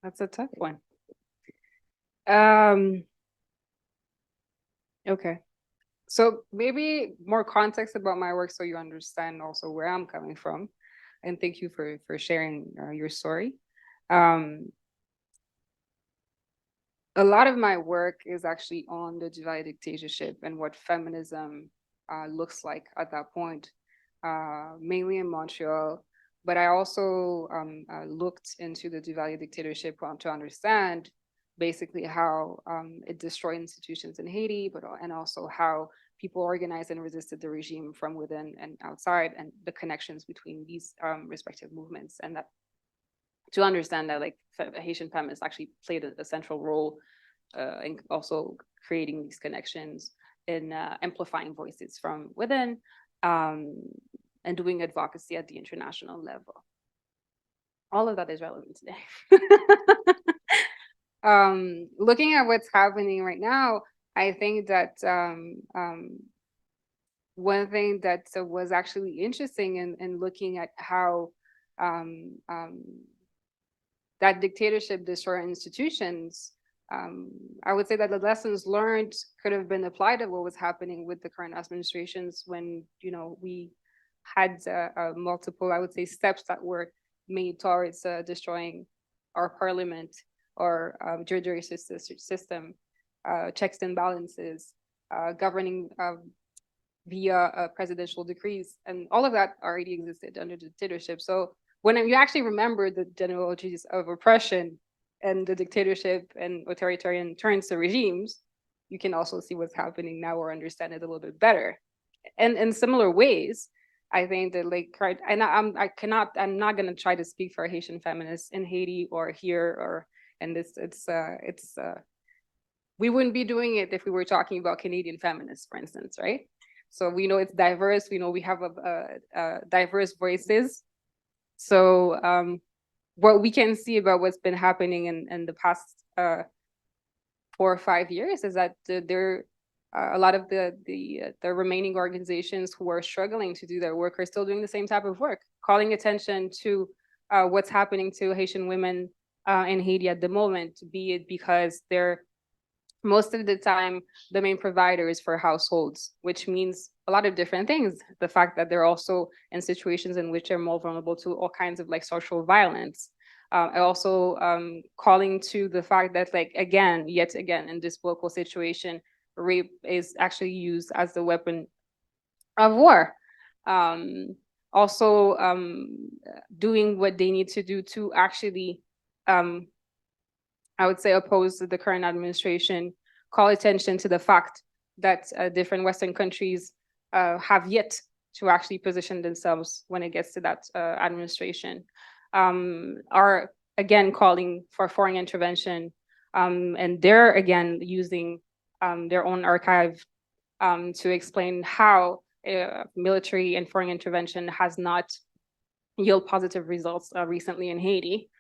That's a tough one. Okay. So maybe more context about my work so you understand also where I'm coming from. And thank you for sharing your story. A lot of my work is actually on the divided dictatorship and what feminism looks like at that point, mainly in Montreal. But I also looked into the divided dictatorship to understand basically how it destroyed institutions in Haiti, and also how people organized and resisted the regime from within and outside, and the connections between these respective movements. And that to understand that like Haitian feminists actually played a central role in also creating these connections in amplifying voices from within, and doing advocacy at the international level. All of that is relevant today. Looking at what's happening right now, I think that one thing that was actually interesting in looking at how that dictatorship destroyed institutions, I would say that the lessons learned could have been applied to what was happening with the current administrations when, you know, we had multiple, I would say, steps that were made towards destroying our parliament or judiciary system, checks and balances, governing via presidential decrees, and all of that already existed under the dictatorship. So when you actually remember the genealogies of oppression and the dictatorship and authoritarian turns to regimes, you can also see what's happening now or understand it a little bit better. And in similar ways, I think that and I'm not gonna try to speak for Haitian feminists in Haiti or here or we wouldn't be doing it if we were talking about Canadian feminists, for instance, right? So we know it's diverse. We know we have diverse voices. So what we can see about what's been happening in the past 4 or 5 years is that there a lot of the remaining organizations who are struggling to do their work are still doing the same type of work, calling attention to what's happening to Haitian women in Haiti at the moment, be it because they're most of the time the main providers for households, which means a lot of different things. The fact that they're also in situations in which they're more vulnerable to all kinds of like social violence. Also calling to the fact that yet again, in this local situation, rape is actually used as the weapon of war. Also doing what they need to do to actually I would say oppose the current administration, call attention to the fact that different Western countries have yet to actually position themselves when it gets to that administration, are again calling for foreign intervention, and they're again using their own archive to explain how military and foreign intervention has not yield positive results recently in Haiti.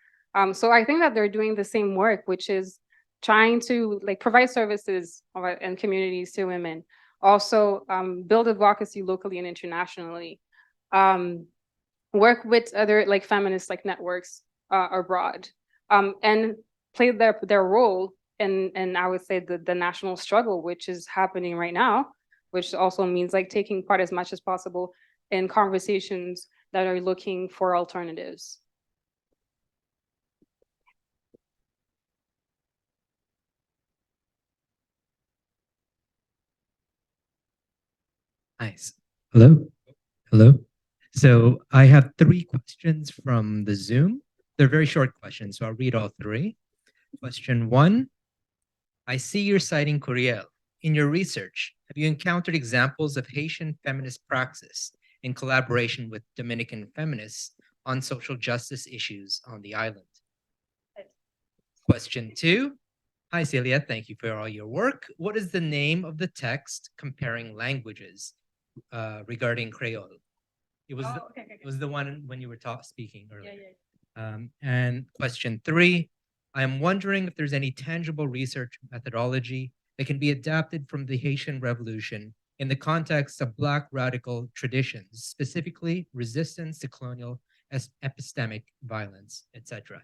So I think that they're doing the same work, which is trying to provide services and communities to women, also build advocacy locally and internationally, work with other feminist networks abroad, and play their role in I would say the national struggle, which is happening right now, which also means taking part as much as possible in conversations that are looking for alternatives. Nice. Hello? Hello? So I have 3 questions from the Zoom. They're very short questions, so I'll read all 3. Question 1, I see you're citing Curiel. In your research, have you encountered examples of Haitian feminist praxis in collaboration with Dominican feminists on social justice issues on the island? Question 2, hi Célia, thank you for all your work. What is the name of the text comparing languages regarding Creole? It was it was the one when you were speaking earlier. And question 3, I'm wondering if there's any tangible research methodology that can be adapted from the Haitian Revolution in the context of Black radical traditions, specifically resistance to colonial epistemic violence, etc.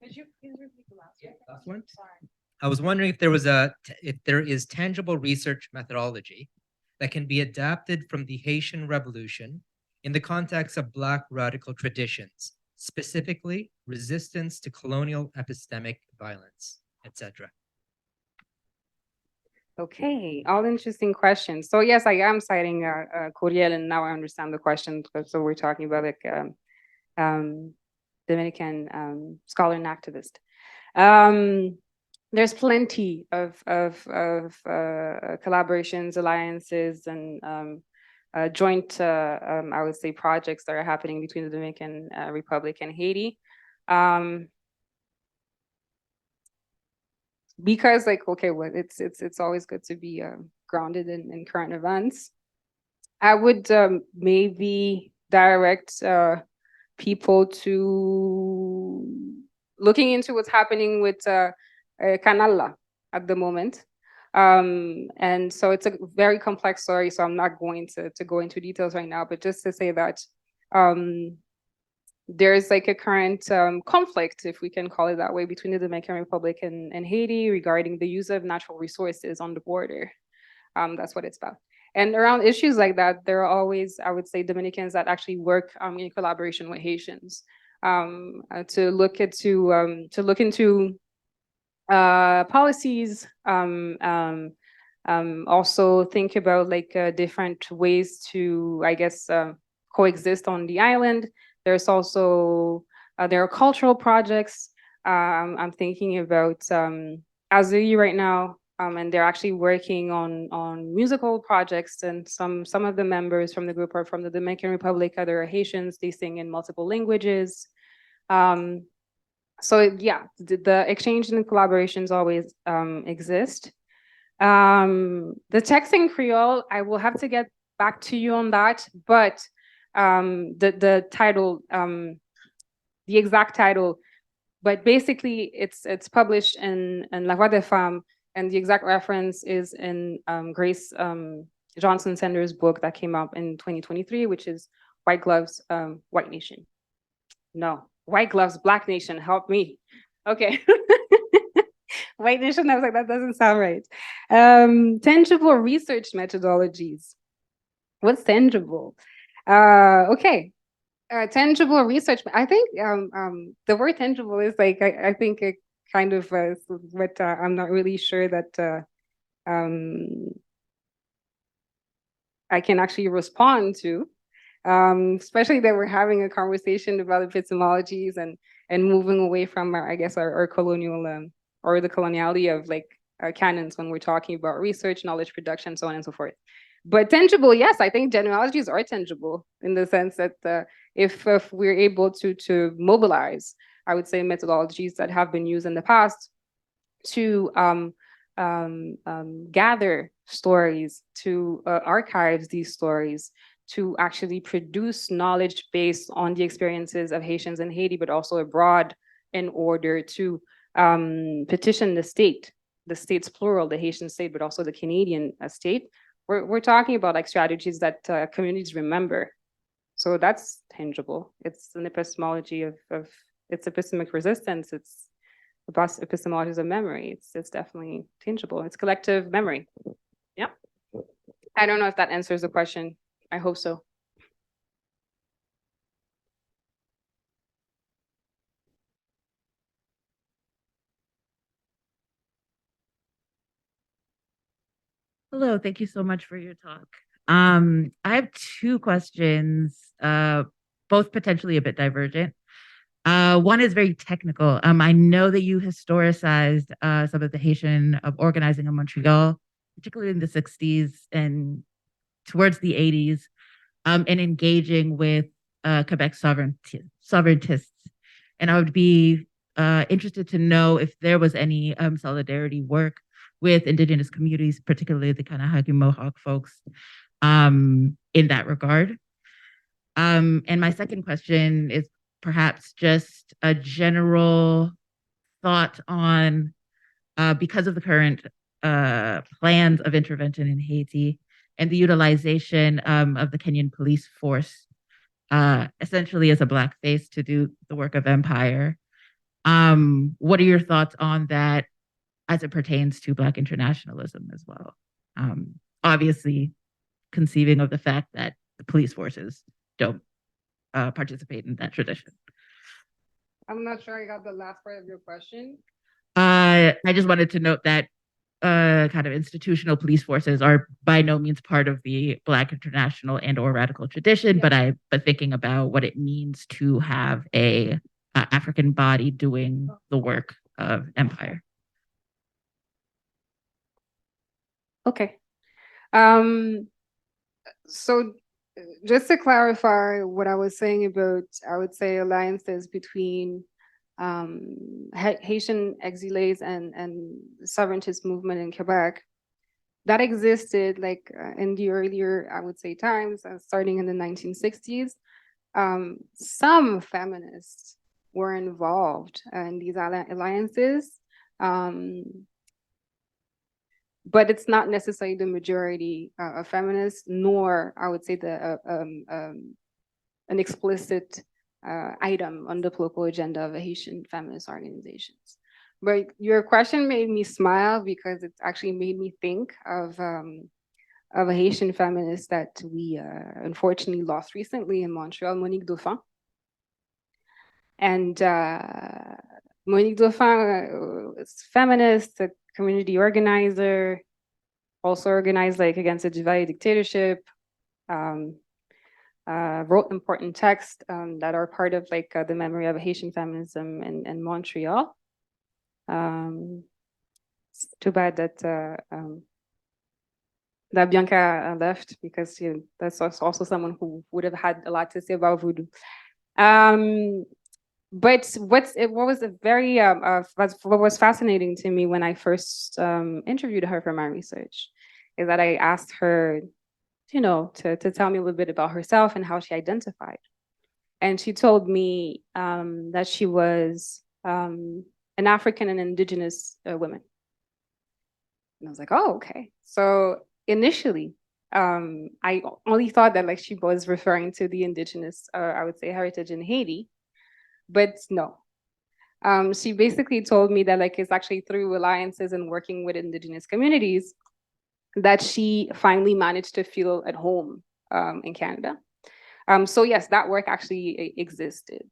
Could you please repeat the last one? Sorry. I was wondering if there is tangible research methodology that can be adapted from the Haitian Revolution in the context of Black radical traditions, specifically resistance to colonial epistemic violence, etc. Okay, all interesting questions. So yes, I am citing Curiel, and now I understand the question. So we're talking about Dominican scholar and activist. There's plenty of collaborations, alliances, and joint, I would say, projects that are happening between the Dominican Republic and Haiti. Because it's always good to be grounded in current events. I would maybe direct people to looking into what's happening with Canalla at the moment. And so it's a very complex story, so I'm not going to go into details right now, but just to say that there's like a current conflict, if we can call it that way, between the Dominican Republic and Haiti regarding the use of natural resources on the border. That's what it's about. And around issues like that, there are always, I would say, Dominicans that actually work in collaboration with Haitians to look into policies, also think about like different ways to, I guess, coexist on the island. There's also, there are cultural projects. I'm thinking about Azui right now, and they're actually working on musical projects, and some of the members from the group are from the Dominican Republic, other Haitians, they sing in multiple languages. So yeah, the exchange and collaborations always exist. The text in Creole, I will have to get back to you on that, but the title, the exact title, but basically it's published in La Voix des Femmes, and the exact reference is in Grace Johnson Sender's book that came out in 2023, which is White Gloves, White Nation. No, White Gloves, Black Nation, help me. Okay. White Nation, I was like, that doesn't sound right. Tangible research methodologies. What's tangible? Okay. Tangible research. I think the word tangible is like, I think it kind of what I'm not really sure that I can actually respond to, especially that we're having a conversation about epistemologies and moving away from our, I guess, our colonial or the coloniality of like canons when we're talking about research, knowledge production, so on and so forth. But tangible, yes, I think genealogies are tangible in the sense that if we're able to mobilize, I would say, methodologies that have been used in the past to gather stories, to archive these stories, to actually produce knowledge based on the experiences of Haitians in Haiti, but also abroad, in order to petition the state's plural, the Haitian state, but also the Canadian state. We're talking about like strategies that communities remember. So that's tangible. It's an epistemology of it's epistemic resistance. It's epistemologies of memory. It's definitely tangible. It's collective memory. Yeah. I don't know if that answers the question. I hope so. Hello, thank you so much for your talk. I have two questions, both potentially a bit divergent. One is very technical. I know that you historicized some of the Haitian organizing in Montreal, particularly in the 60s and towards the 80s, and engaging with Quebec sovereigntists. And I would be interested to know if there was any solidarity work with Indigenous communities, particularly the Kahnawake Mohawk folks, in that regard. And my second question is perhaps just a general thought on, because of the current plans of intervention in Haiti and the utilization of the Kenyan police force, essentially as a black face to do the work of empire. What are your thoughts on that as it pertains to Black internationalism as well? Obviously, conceiving of the fact that the police forces don't participate in that tradition. I'm not sure I got the last part of your question. I just wanted to note that kind of institutional police forces are by no means part of the Black international and or radical tradition, yeah. but thinking about what it means to have a African body doing the work of empire. Okay. So just to clarify what I was saying about, I would say, alliances between Haitian exiles and sovereigntist movement in Quebec, that existed like in the earlier, I would say, times, starting in the 1960s. Some feminists were involved in these alliances, but it's not necessarily the majority of feminists, nor I would say an explicit item on the political agenda of Haitian feminist organizations. But your question made me smile because it actually made me think of a Haitian feminist that we unfortunately lost recently in Montreal, Monique Dauphin. And Monique Dauphin is feminist, a community organizer, also organized like against the Duvalier dictatorship, wrote important texts that are part of like the memory of Haitian feminism in Montreal. It's too bad that that Bianca left, because that's also someone who would have had a lot to say about voodoo. But what was fascinating to me when I first interviewed her for my research is that I asked her, to tell me a little bit about herself and how she identified. And she told me that she was an African and indigenous woman. And I was like, oh, okay. So initially, I only thought that like she was referring to the indigenous, I would say, heritage in Haiti, but no. She basically told me that like it's actually through alliances and working with indigenous communities that she finally managed to feel at home in Canada. So yes, that work actually existed.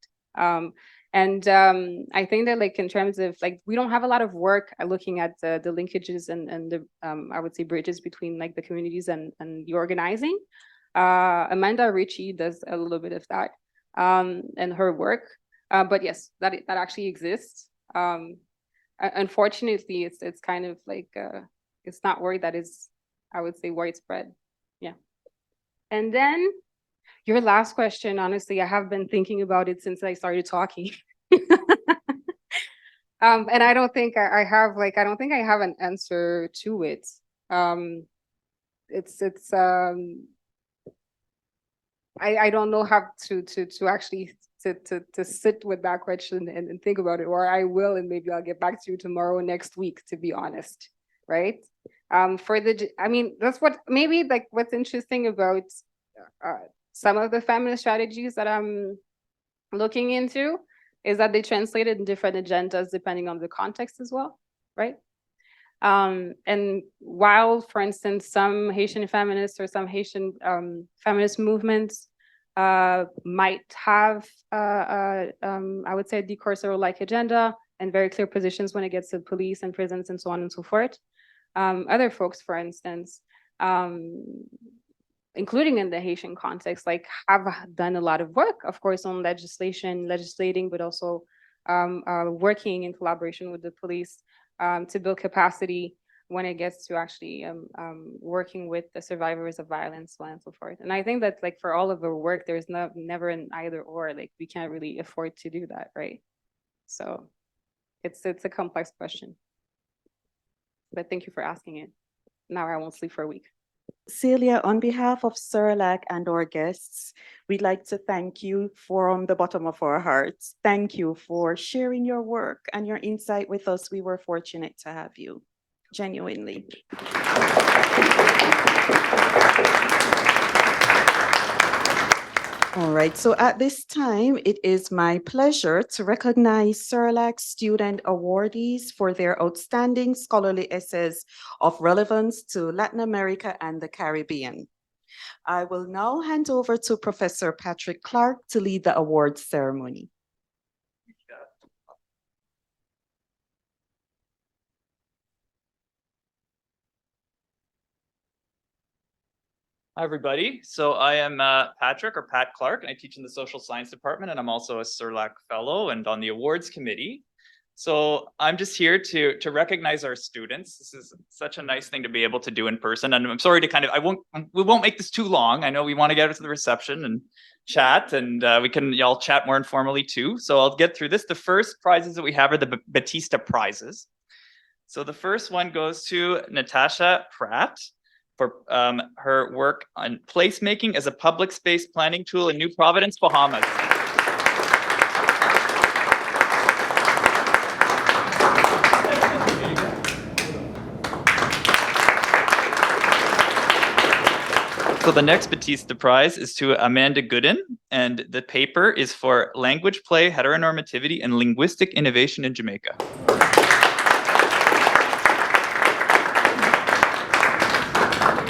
And I think that like in terms of like, we don't have a lot of work looking at the linkages and the, I would say, bridges between like the communities and the organizing. Amanda Ritchie does a little bit of that in her work. But yes, that actually exists. Unfortunately, it's kind of like, it's not work that is, I would say, widespread. Yeah. And then your last question, honestly, I have been thinking about it since I started talking. And I don't think I have an answer to it. I don't know how to actually to sit with that question and think about it, or I will, and maybe I'll get back to you tomorrow, next week, to be honest, right? That's what maybe like what's interesting about some of the feminist strategies that I'm looking into is that they translated in different agendas depending on the context as well, right? And while, for instance, some Haitian feminists or some Haitian feminist movements might have, I would say, a decursive-like agenda and very clear positions when it gets to police and prisons and so on and so forth. Other folks, for instance, including in the Haitian context, like have done a lot of work, of course, on legislating, but also working in collaboration with the police to build capacity when it gets to actually working with the survivors of violence, so on and so forth. And I think that like for all of our work, there's never an either or, like we can't really afford to do that, right? So it's a complex question. But thank you for asking it. Now I won't sleep for a week. Célia, on behalf of CERLAC and our guests, we'd like to thank you from the bottom of our hearts. Thank you for sharing your work and your insight with us. We were fortunate to have you, genuinely. All right, so at this time, it is my pleasure to recognize CERLAC student awardees for their outstanding scholarly essays of relevance to Latin America and the Caribbean. I will now hand over to Professor Patrick Clark to lead the awards ceremony. Hi, everybody. So I am Patrick, or Pat Clark, and I teach in the social science department, and I'm also a CERLAC fellow and on the awards committee. So I'm just here to recognize our students. This is such a nice thing to be able to do in person. And I'm sorry to we won't make this too long. I know we want to get to the reception and chat, and we can y'all chat more informally too. So I'll get through this. The first prizes that we have are the Baptista prizes. So the first one goes to Natasha Pratt for her work on placemaking as a public space planning tool in New Providence, Bahamas. So the next Baptista Prize is to Amanda Gooden, and the paper is for Language Play, Heteronormativity, and Linguistic Innovation in Jamaica.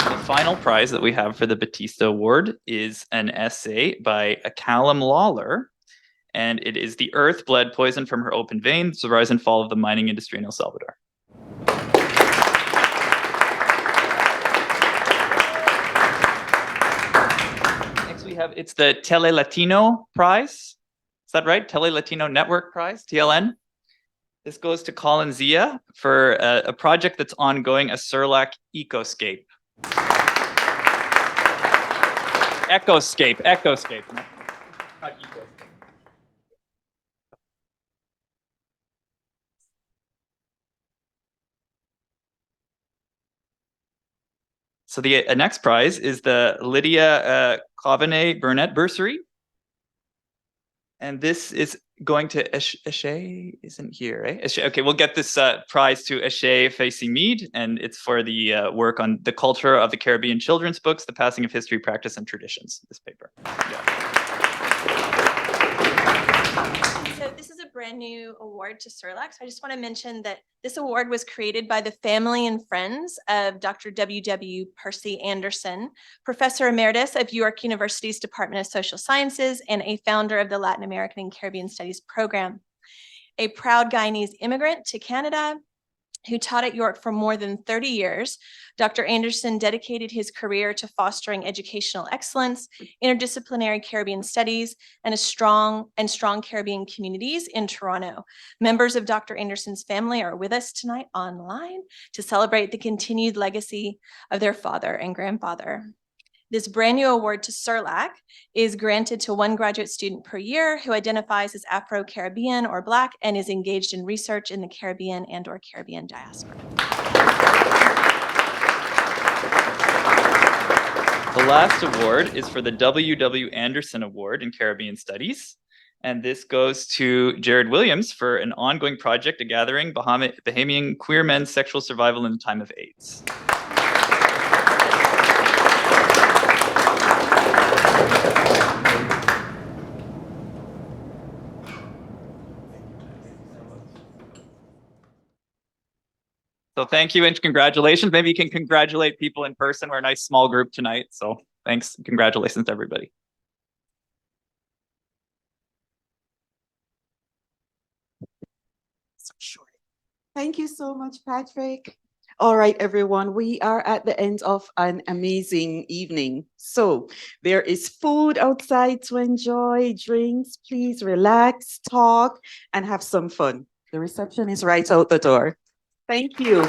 The final prize that we have for the Baptista Award is an essay by Callum Lawler, and it is The Earth Bled Poison from Her Open Veins, the Rise and Fall of the Mining Industry in El Salvador. It's the Tele Latino Prize. Is that right? Tele Latino Network Prize, TLN. This goes to Colin Zia for a project that's ongoing, a Surlac Ecoscape. Ecoscape. Not ecoscape. So the next prize is the Lydia Clavenet Burnett Bursary. And this is going to Eshe, isn't here, right? Eshe, okay, we'll get this prize to Eshe Facey Mead, and it's for the work on the culture of the Caribbean children's books, the passing of history, practice, and traditions, this paper. Yeah. So this is a brand new award to Surlac. So I just want to mention that this award was created by the family and friends of Dr. W.W. Percy Anderson, Professor Emeritus of York University's Department of Social Sciences and a founder of the Latin American and Caribbean Studies program. A proud Guyanese immigrant to Canada who taught at York for more than 30 years, Dr. Anderson dedicated his career to fostering educational excellence, interdisciplinary Caribbean studies, and strong Caribbean communities in Toronto. Members of Dr. Anderson's family are with us tonight online to celebrate the continued legacy of their father and grandfather. This brand new award to Surlac is granted to one graduate student per year who identifies as Afro-Caribbean or Black and is engaged in research in the Caribbean and/or Caribbean diaspora. The last award is for the W.W. Anderson Award in Caribbean Studies. And this goes to Jared Williams for an ongoing project, a gathering, Bahamian queer men's sexual survival in the time of AIDS. So thank you and congratulations. Maybe you can congratulate people in person. We're a nice small group tonight. So thanks. Congratulations to everybody. So short. Thank you so much, Patrick. All right, everyone, we are at the end of an amazing evening. So there is food outside to enjoy, drinks, please relax, talk, and have some fun. The reception is right out the door. Thank you.